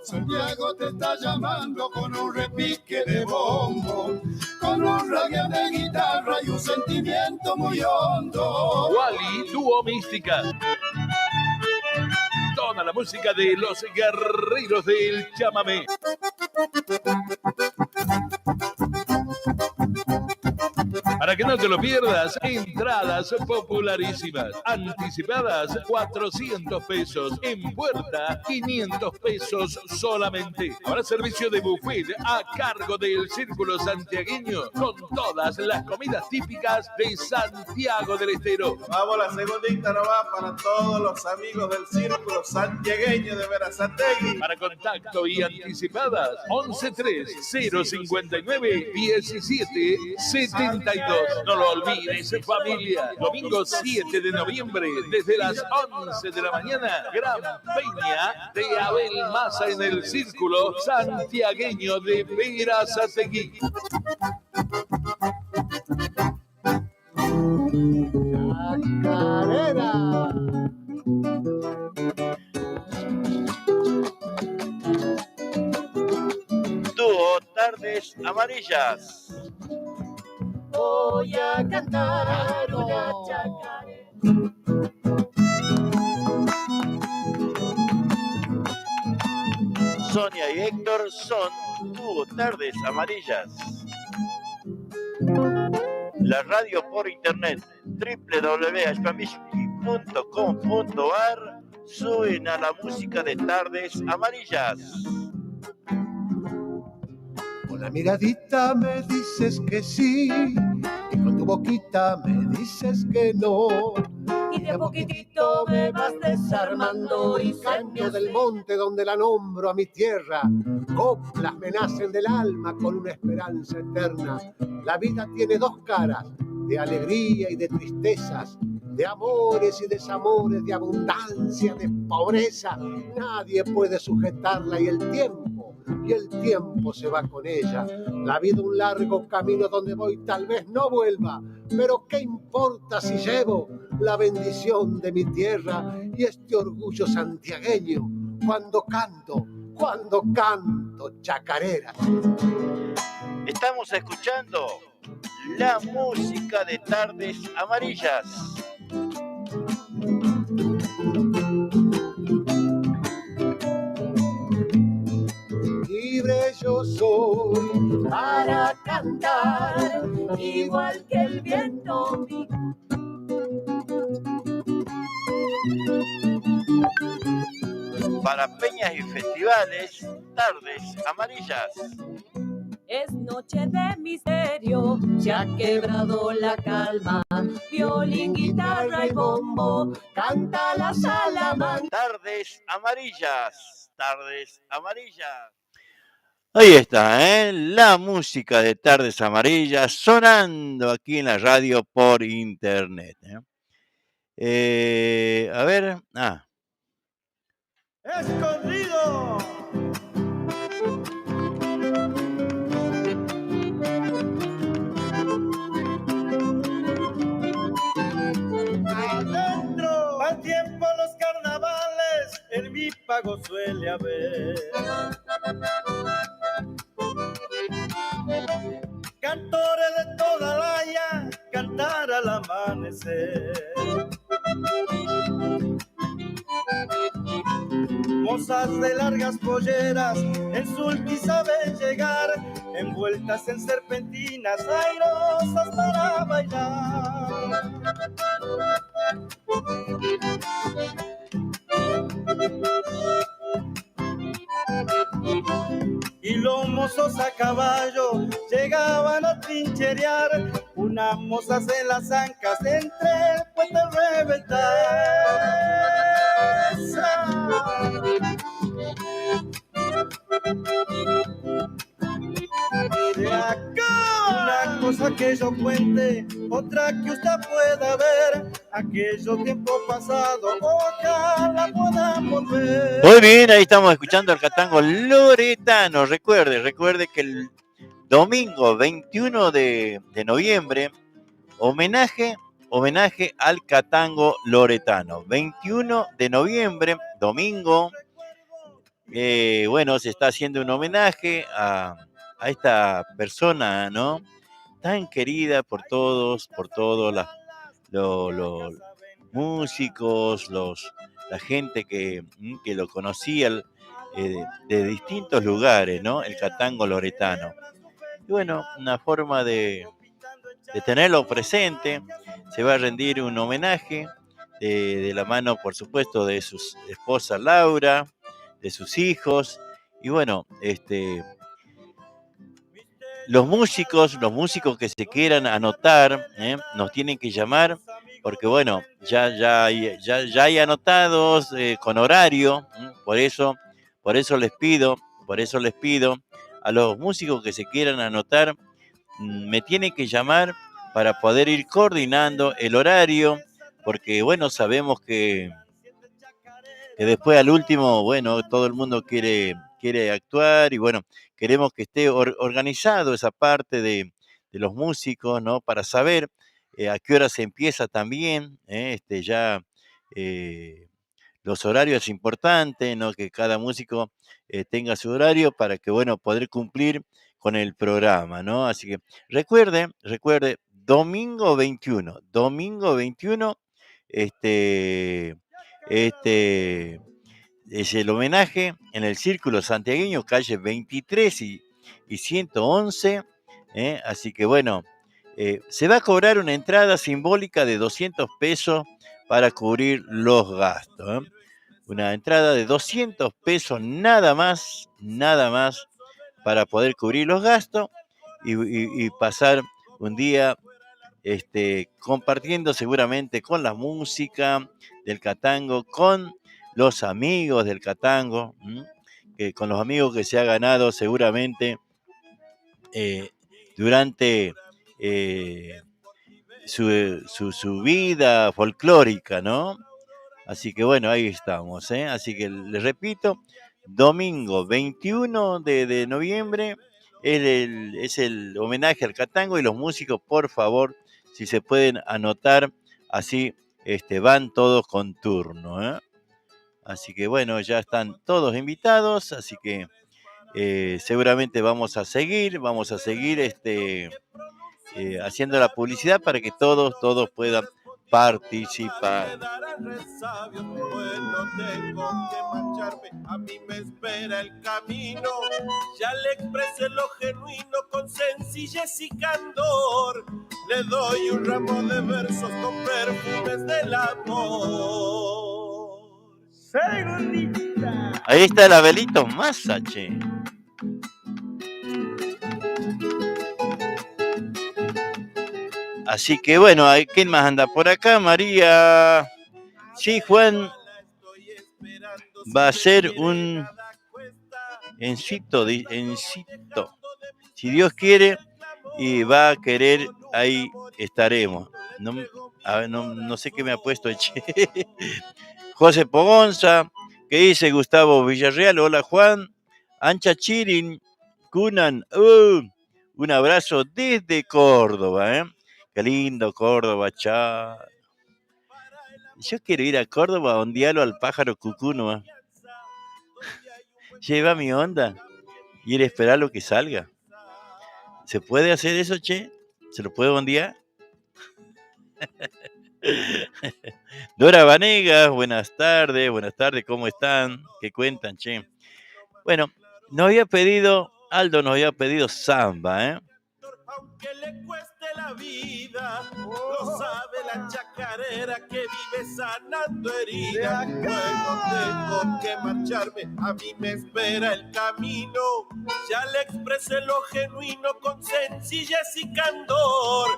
Santiago te está llamando con un repique de bombo, con un reggae de guitarra y un sentimiento muy hondo. Wally, dúo mística. Toda la música de los guerreros del chamamé. Para que no te lo pierdas, entradas popularísimas. Anticipadas 400 pesos. En puerta 500 pesos solamente. Habrá servicio de buffet a cargo del Círculo Santiagueño con todas las comidas típicas de Santiago del Estero. Vamos, la segundita nomás para todos los amigos del Círculo Santiagueño de Berazategui. Para contacto y anticipadas 1130591772. No lo olvides, familia. Domingo 7 de noviembre, desde las 11 de la mañana, gran peña de Abel Massa en el Círculo Santiagueño de Berazategui. Chacarera. Dúo Tardes Amarillas. Voy a cantar una chacarera. Sonia y Héctor son Dúo Tardes Amarillas. La radio por internet www.spamisky.com.ar suben a la música de Tardes Amarillas. Con la miradita me dices que sí, y con tu boquita me dices que no. Y de a poquitito me vas desarmando y Canto del monte donde la nombro a mi tierra. Coplas me nacen del alma con una esperanza eterna. La vida tiene dos caras, de alegría y de tristezas, de amores y desamores, de abundancia, de pobreza. Nadie puede sujetarla y el tiempo se va con ella. La vida un largo camino donde voy tal vez no vuelva, pero ¿qué importa si llevo la bendición de mi tierra y este orgullo santiagueño cuando canto chacarera? Estamos escuchando la música de Tardes Amarillas. Libre yo soy para cantar igual que el viento. Para peñas y festivales, Tardes Amarillas. Es noche de misterio, se ha quebrado la calma. Violín, guitarra y bombo, canta la salamandra. Tardes Amarillas, Tardes Amarillas. Ahí está, la música de Tardes Amarillas sonando aquí en la radio por internet. A ver, ¡Escondido! Adentro, al tiempo los carnavales, en mi pago suele haber cantores de toda la haya, cantar al amanecer. Mozas de largas polleras en sulky saben llegar, envueltas en serpentinas airosas para bailar. Y los mozos a caballo llegaban a trincherear, unas mozas en las ancas entre el puente de acá. Una cosa que yo cuente, otra que usted pueda ver, aquellos tiempos pasados, ojalá podamos ver. Muy bien, ahí estamos escuchando al Catango Loretano. Recuerde que el domingo 21 de noviembre, homenaje al Catango Loretano. 21 de noviembre, domingo. Bueno, se está haciendo un homenaje a esta persona, ¿no? Tan querida por todos los músicos, la gente que lo conocía de distintos lugares, ¿no? El Catango Loretano. Y bueno, una forma de tenerlo presente, se va a rendir un homenaje de la mano, por supuesto, de su esposa Laura, de sus hijos, y bueno, los músicos que se quieran anotar, nos tienen que llamar, porque bueno, ya hay anotados con horario, por eso les pido a los músicos que se quieran anotar, me tienen que llamar para poder ir coordinando el horario, porque bueno, sabemos que después al último, bueno, todo el mundo quiere actuar y bueno, queremos que esté organizado esa parte de los músicos, ¿no? Para saber a qué hora se empieza también, los horarios es importante, ¿no? Que cada músico tenga su horario para que, bueno, poder cumplir con el programa, ¿no? Así que recuerde, domingo 21, es el homenaje en el Círculo Santiagueño, calle 23 y 111, así que bueno, se va a cobrar una entrada simbólica de 200 pesos para cubrir los gastos, una entrada de 200 pesos nada más para poder cubrir los gastos y pasar un día compartiendo seguramente con la música del Catango, con los amigos del Catango, con los amigos que se ha ganado seguramente durante su vida folclórica, ¿no? Así que bueno, ahí estamos, ¿eh? Así que les repito, domingo 21 de noviembre es el homenaje al Catango y los músicos, por favor, si se pueden anotar, así van todos con turno, ¿eh? Así que bueno, ya están todos invitados, así que seguramente vamos a seguir haciendo la publicidad para que todos puedan participar. Bueno, tengo que marcharme, a mí me espera el camino. Ya le expresé lo genuino con sencillez y candor. Le doy un ramo de versos con perfumes del amor. Segundita. Ahí está el Abelito Massa, che. Así que bueno, ¿quién más anda por acá? María. Sí, Juan va a hacer un encito, si Dios quiere y va a querer, ahí estaremos. No sé qué me ha puesto che. José Pogonza, ¿qué dice Gustavo Villarreal? Hola Juan. Ancha Chirin, Kunan, un abrazo desde Córdoba, ¿eh? Qué lindo Córdoba, chao. Yo quiero ir a Córdoba a ondearlo al pájaro cucuno, ¿eh? Lleva mi onda. Ir a esperar lo que salga. ¿Se puede hacer eso, che? ¿Se lo puede ondear? Dora Vanegas, buenas tardes, ¿cómo están? ¿Qué cuentan, che? Bueno, Aldo nos había pedido samba, ¿eh? Aunque le cueste de la vida, lo sabe la chacarera que vive sanando heridas. Luego tengo que marcharme, a mí me espera el camino. Ya le expresé lo genuino con sencillez y candor.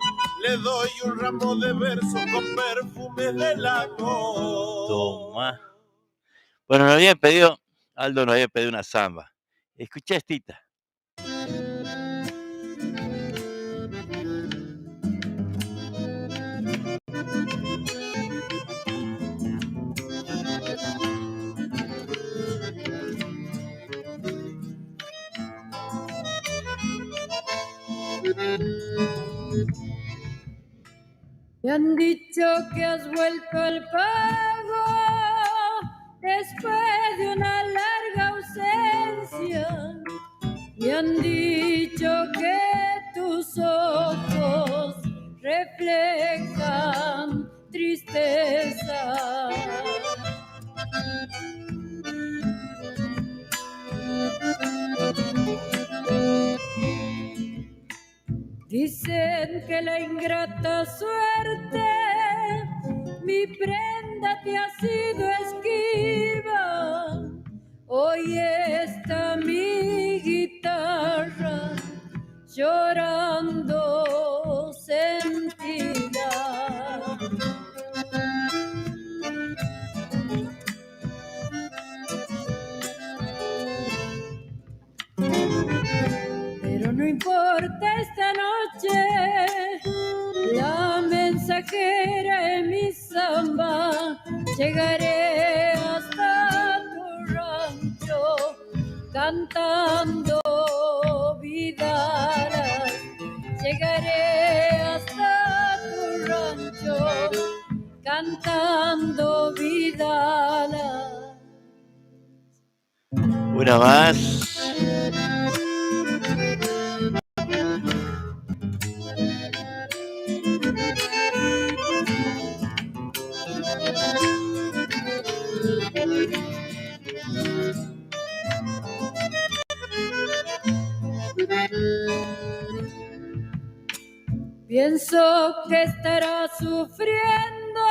Le doy un ramo de verso con perfume del amor. Toma. Bueno, Aldo nos había pedido una samba. Escucha estita. Me han dicho que has vuelto al pago después de una larga ausencia. Me han dicho que tus ojos reflejan tristeza. Dicen que la ingrata suerte, mi prenda te ha sido esquiva. Hoy está mi guitarra llorando sentida. Pero no importa esta noche, la mensajera en mi samba. Llegaré hasta tu rancho cantando vidalas. Llegaré hasta tu rancho cantando vidalas. Una más. Pienso que estarás sufriendo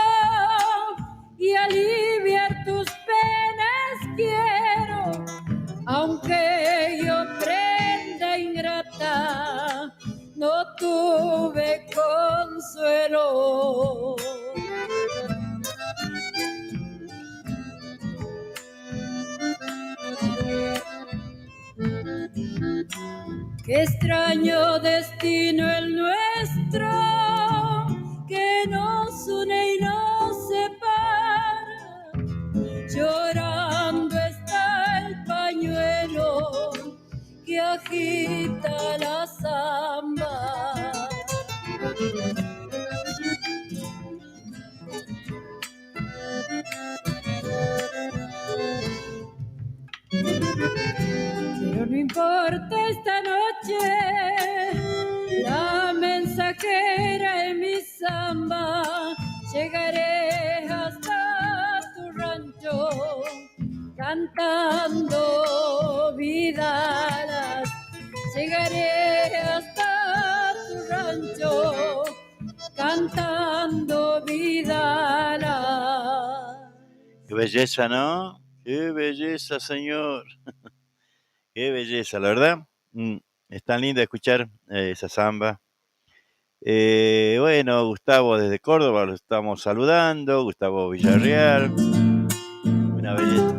y aliviar tus penas quiero, aunque yo prenda ingrata, no tuve consuelo. Qué extraño destino el nuestro, que nos une y nos separa. Llorando está el pañuelo que agita la samba. Pero no importa esta noche, la mensajera en mi samba. Llegaré hasta tu rancho cantando vidalas. Llegaré hasta tu rancho cantando vidalas. Qué belleza, ¿no? Qué belleza, señor. Qué belleza, la verdad. Es tan linda escuchar esa samba. Bueno, Gustavo desde Córdoba lo estamos saludando. Gustavo Villarreal. Una belleza.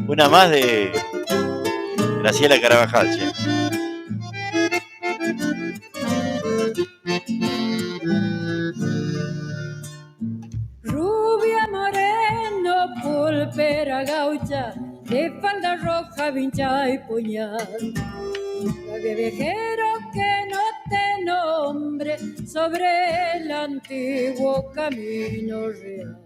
Una más de Graciela Carabajal. ¿Sí? Rubia, moreno, pulpera gaucha, de falda roja, vincha y puñal. Todavía viajero que no te nombre sobre el antiguo camino real.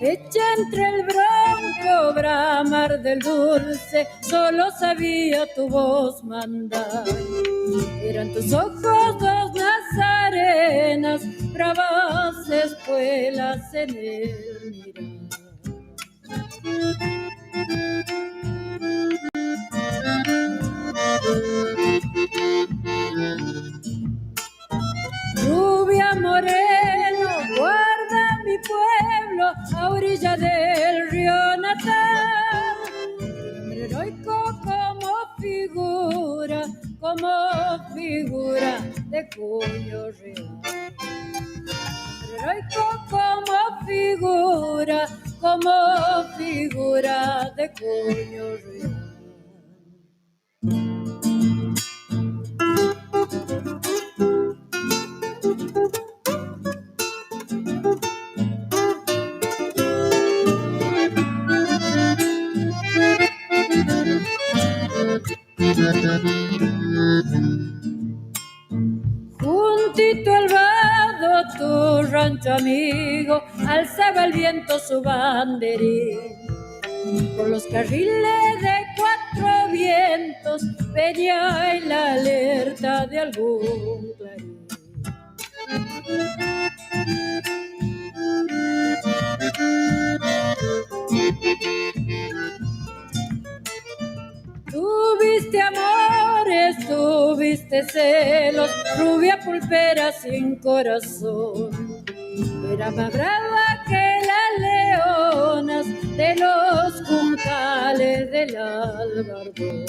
Hecha entre el bronco bramar del dulce, solo sabía tu voz mandar. Eran tus ojos dos arenas, bravas espuelas en el mirar. Rubia moreno, guarda mi pueblo a orilla del río natal. Heroico como figura de cuño real. Heroico como figura de cuño real. Juntito al vado tu rancho amigo, alzaba el viento su banderín. Por los carriles de cuatro vientos venía en la alerta de algún clarín. Tuviste amores, tuviste celos, rubia pulpera sin corazón. Era más brava que las leonas de los juncales del Albardón.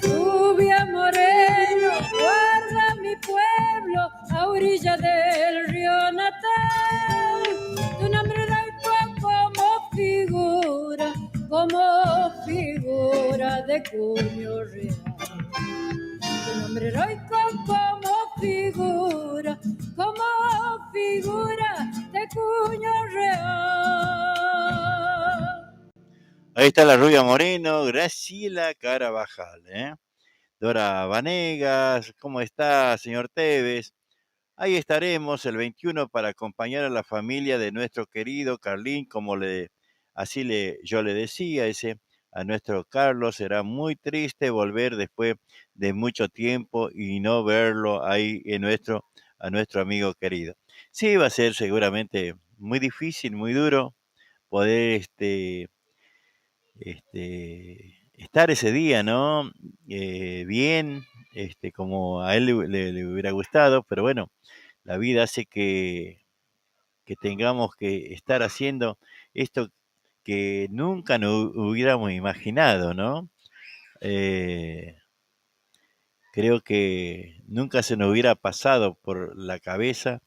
Rubia moreno, guarda mi pueblo a orilla del río natal. Tu nombre heroico como figura de cuño real. Tu nombre heroico como figura de cuño real. Ahí está la Rubia Moreno, Graciela Carabajal, Dora Vanegas, ¿cómo está, señor Tevez? Ahí estaremos el 21 para acompañar a la familia de nuestro querido Carlín, yo le decía, a nuestro Carlos será muy triste volver después de mucho tiempo y no verlo ahí a nuestro amigo querido. Sí, va a ser seguramente muy difícil, muy duro poder estar ese día, ¿no? Bien, como a él le hubiera gustado, pero bueno, la vida hace que tengamos que estar haciendo esto que nunca nos hubiéramos imaginado, ¿no? Creo que nunca se nos hubiera pasado por la cabeza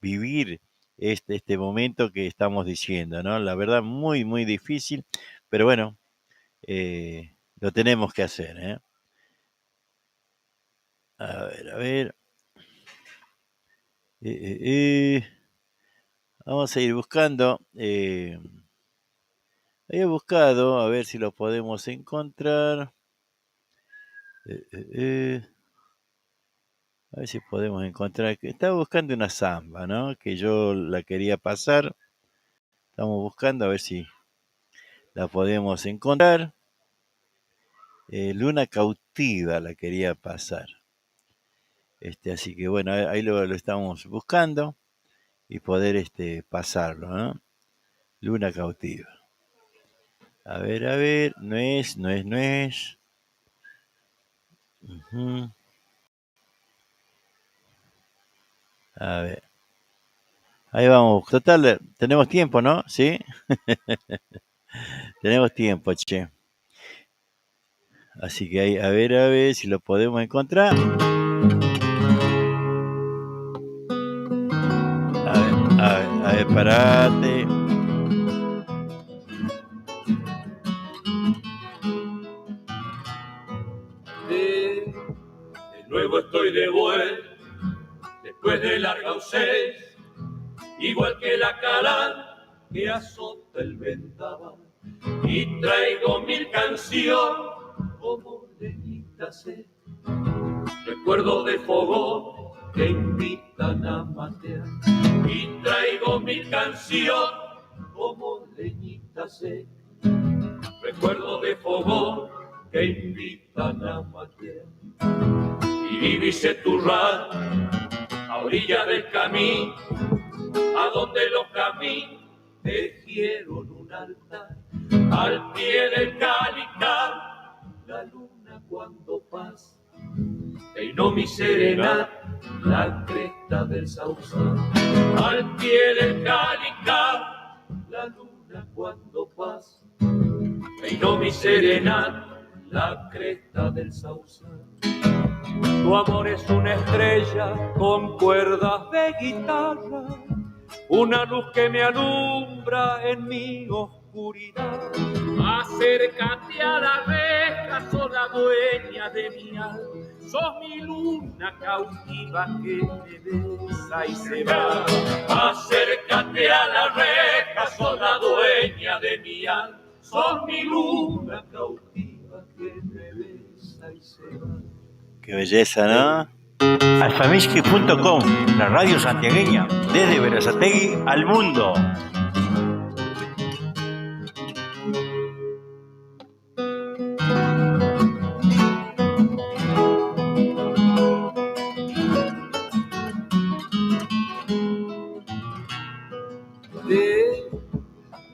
vivir este momento que estamos diciendo, ¿no? La verdad, muy, muy difícil, pero bueno, lo tenemos que hacer, ¿eh? A ver. Vamos a ir buscando. He buscado, a ver si lo podemos encontrar. A ver si podemos encontrar. Estaba buscando una samba, ¿no? Que yo la quería pasar. Estamos buscando a ver si la podemos encontrar. Luna Cautiva la quería pasar. Así que bueno, ahí lo estamos buscando y poder pasarlo, ¿no? Luna Cautiva. A ver, no es. Uh-huh. A ver. Ahí vamos. Total, tenemos tiempo, ¿no? ¿Sí? Tenemos tiempo, che. Así que ahí, a ver si lo podemos encontrar. A ver, parate. De nuevo estoy de vuelta, después de larga ausencia, igual que la cala que azota el vendaval, y traigo mil canciones como leñita sed, recuerdo de fogón que invitan a matear, y traigo mil canciones como leñita sé. Recuerdo de fogón que invitan a matear. Y vivise turral a orilla del camino, a donde los caminos tejieron un altar. Al pie del cáliz, la luna cuando pasa, peinó mi serenata, la cresta del sausal. Al pie del cáliz, la luna cuando pasa, peinó mi serenata, la cresta del sausal. Tu amor es una estrella con cuerdas de guitarra, una luz que me alumbra en mi oscuridad. Acércate a la reja, sos la dueña de mi alma, sos mi luna cautiva que me besa y se va. Acércate a la reja, sos la dueña de mi alma, sos mi luna cautiva que me besa y se va. Qué belleza, ¿no? Alfamiski.com, la radio santiagueña, desde Berazategui al mundo.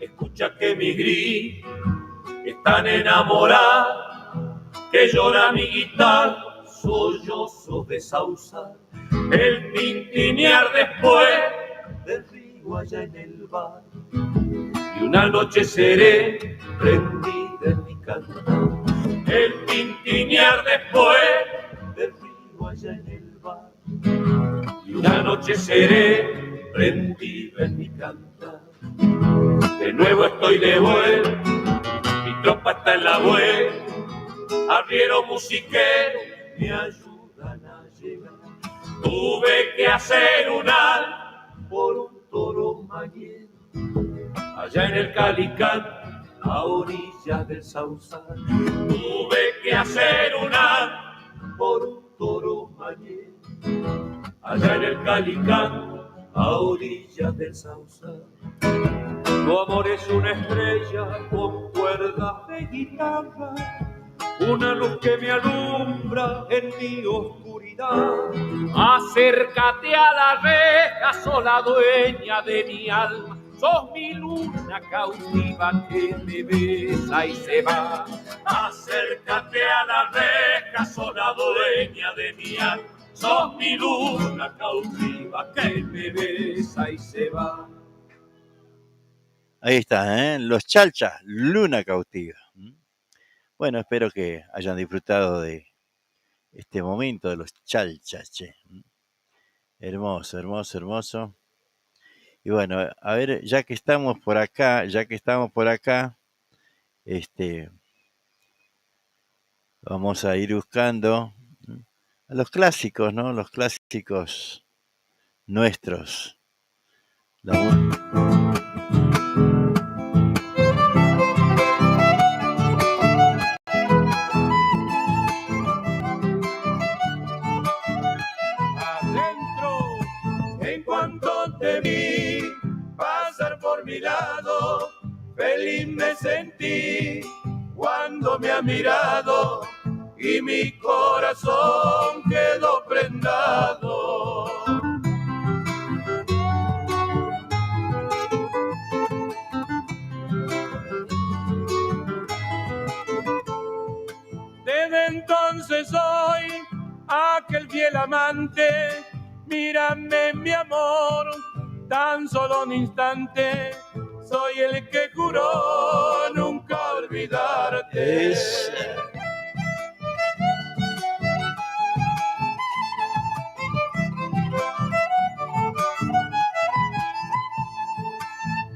Escucha que mi gris es tan enamorada, que llora mi guitarra, sollozos de sausal, el tintinear después del río allá en el bar, y una noche seré prendida en mi cantar, el tintinear después del río allá en el bar, y una noche seré prendida en mi cantar. De nuevo estoy de vuelta, mi tropa está en la vuelta, arriero musiquero me ayudan a llegar. Tuve que hacer un alto por un toro mañero, allá en el Calicán, a orillas del Sausal. Tuve que hacer un alto por un toro mañero, allá en el Calicán, a orillas del Sausal. Tu amor es una estrella con cuerdas de guitarra, una luz que me alumbra en mi oscuridad. Acércate a la reja, sos la dueña de mi alma, sos mi luna cautiva que me besa y se va. Acércate a la reja, sos la dueña de mi alma, sos mi luna cautiva que me besa y se va. Ahí está, ¿eh? Los Chalchas, Luna Cautiva. Bueno, espero que hayan disfrutado de este momento de los Chalchas, che. Hermoso, hermoso, hermoso. Y bueno, a ver, ya que estamos por acá, vamos a ir buscando a los clásicos, ¿no? Los clásicos nuestros. En cuanto te vi pasar por mi lado, feliz me sentí cuando me ha mirado y mi corazón quedó prendado. Desde entonces soy aquel fiel amante. Mírame, mi amor, tan solo un instante, soy el que juró nunca olvidarte.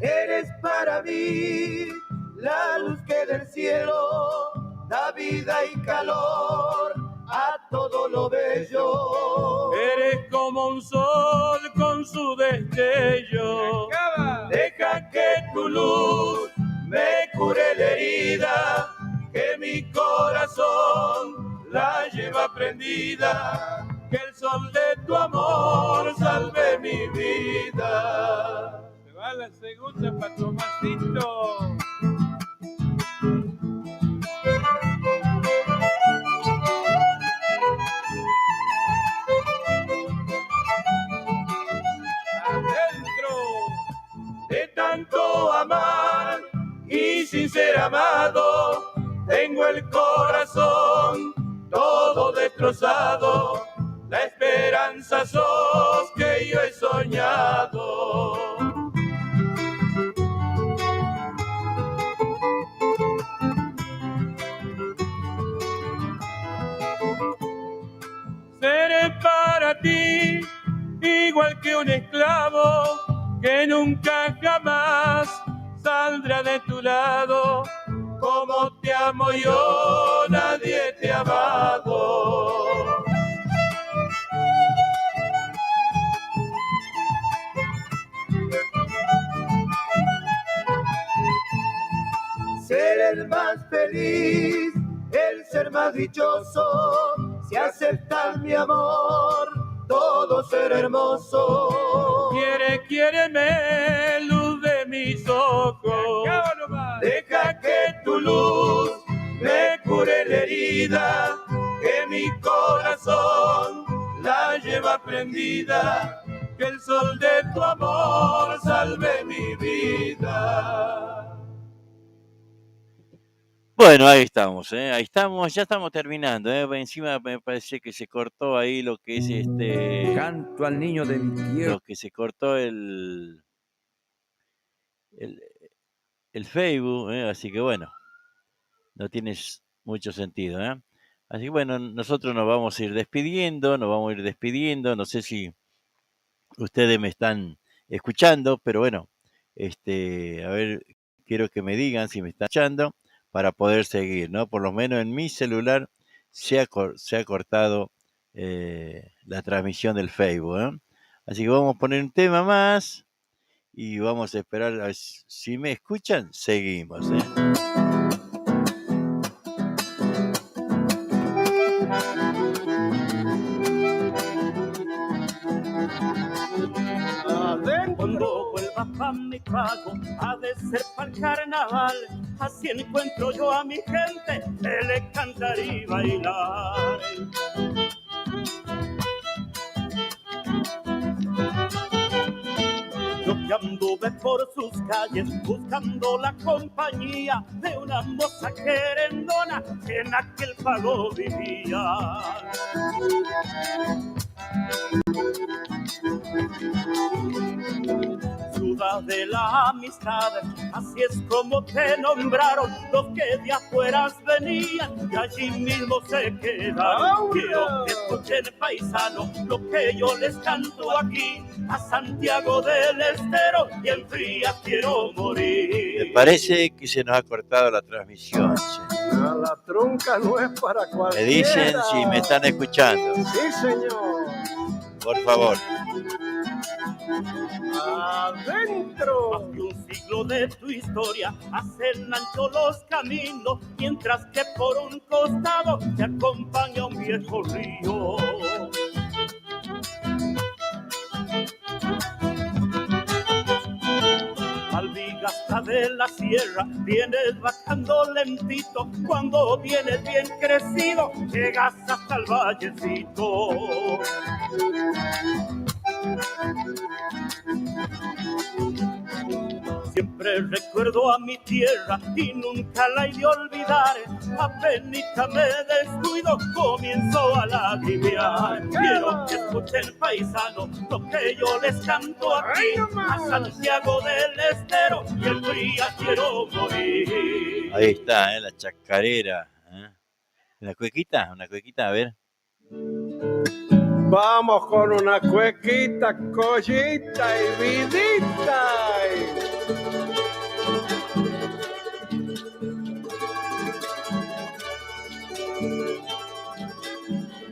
Eres para mí la luz que del cielo da vida y calor a todo lo bello. Eres como un sol con su destello. Deja que tu luz me cure la herida, que mi corazón la lleva prendida, que el sol de tu amor salve mi vida. Se va la segunda para Tomasito. tanto amar y sin ser amado, tengo el corazón todo destrozado. La esperanza sos que yo he soñado. Seré para ti igual que un esclavo que nunca jamás saldrá de tu lado. Como te amo yo, nadie te ha amado. Ser el más feliz, el ser más dichoso, si aceptas mi amor, todo será hermoso. Quiéreme, luz de mis ojos, deja que tu luz me cure la herida, que mi corazón la lleva prendida, que el sol de tu amor salve mi vida. Bueno, ahí estamos, ya estamos terminando, encima me parece que se cortó ahí lo que es Canto al niño de mi tierra. lo que se cortó el Facebook, así que bueno, no tiene mucho sentido, Así que bueno, nosotros nos vamos a ir despidiendo, no sé si ustedes me están escuchando, pero bueno, a ver, quiero que me digan si me están escuchando para poder seguir, ¿no? Por lo menos en mi celular se ha cortado la transmisión del Facebook, Así que vamos a poner un tema más y vamos a esperar a ver si me escuchan, seguimos, Cuando vuelva pa' mi pago, ha de ser pa'l carnaval. Así encuentro yo a mi gente, que le cantar y bailar. Yo que anduve por sus calles buscando la compañía de una moza querendona que en aquel pago vivía. Ciudad de la amistad, así es como te nombraron los que de afuera venían y allí mismo se quedaron. Quiero que escuchen, paisano, lo que yo les canto aquí a Santiago del Estero, y en frías quiero morir. Me parece que se nos ha cortado la transmisión. No, la trunca no es para cualquiera. Me dicen si me están escuchando. Sí, señor. Por favor. ¡Adentro! Más de un siglo de tu historia hacen ancho los caminos, mientras que por un costado te acompaña un viejo río. Albigasca de la sierra, vienes bajando lentito, cuando vienes bien crecido, llegas hasta el vallecito. Siempre recuerdo a mi tierra y nunca la he de olvidar. Apenita me descuido, comienzo a lagrimear. Quiero que escuchen, paisano, lo que yo les canto aquí a Santiago del Estero, y el frío quiero morir. Ahí está, la chacarera. Una cuequita, a ver. Vamos con una cuequita, collita y vidita.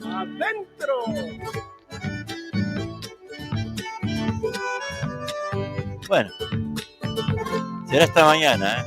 ¡Adentro! Bueno, será hasta mañana,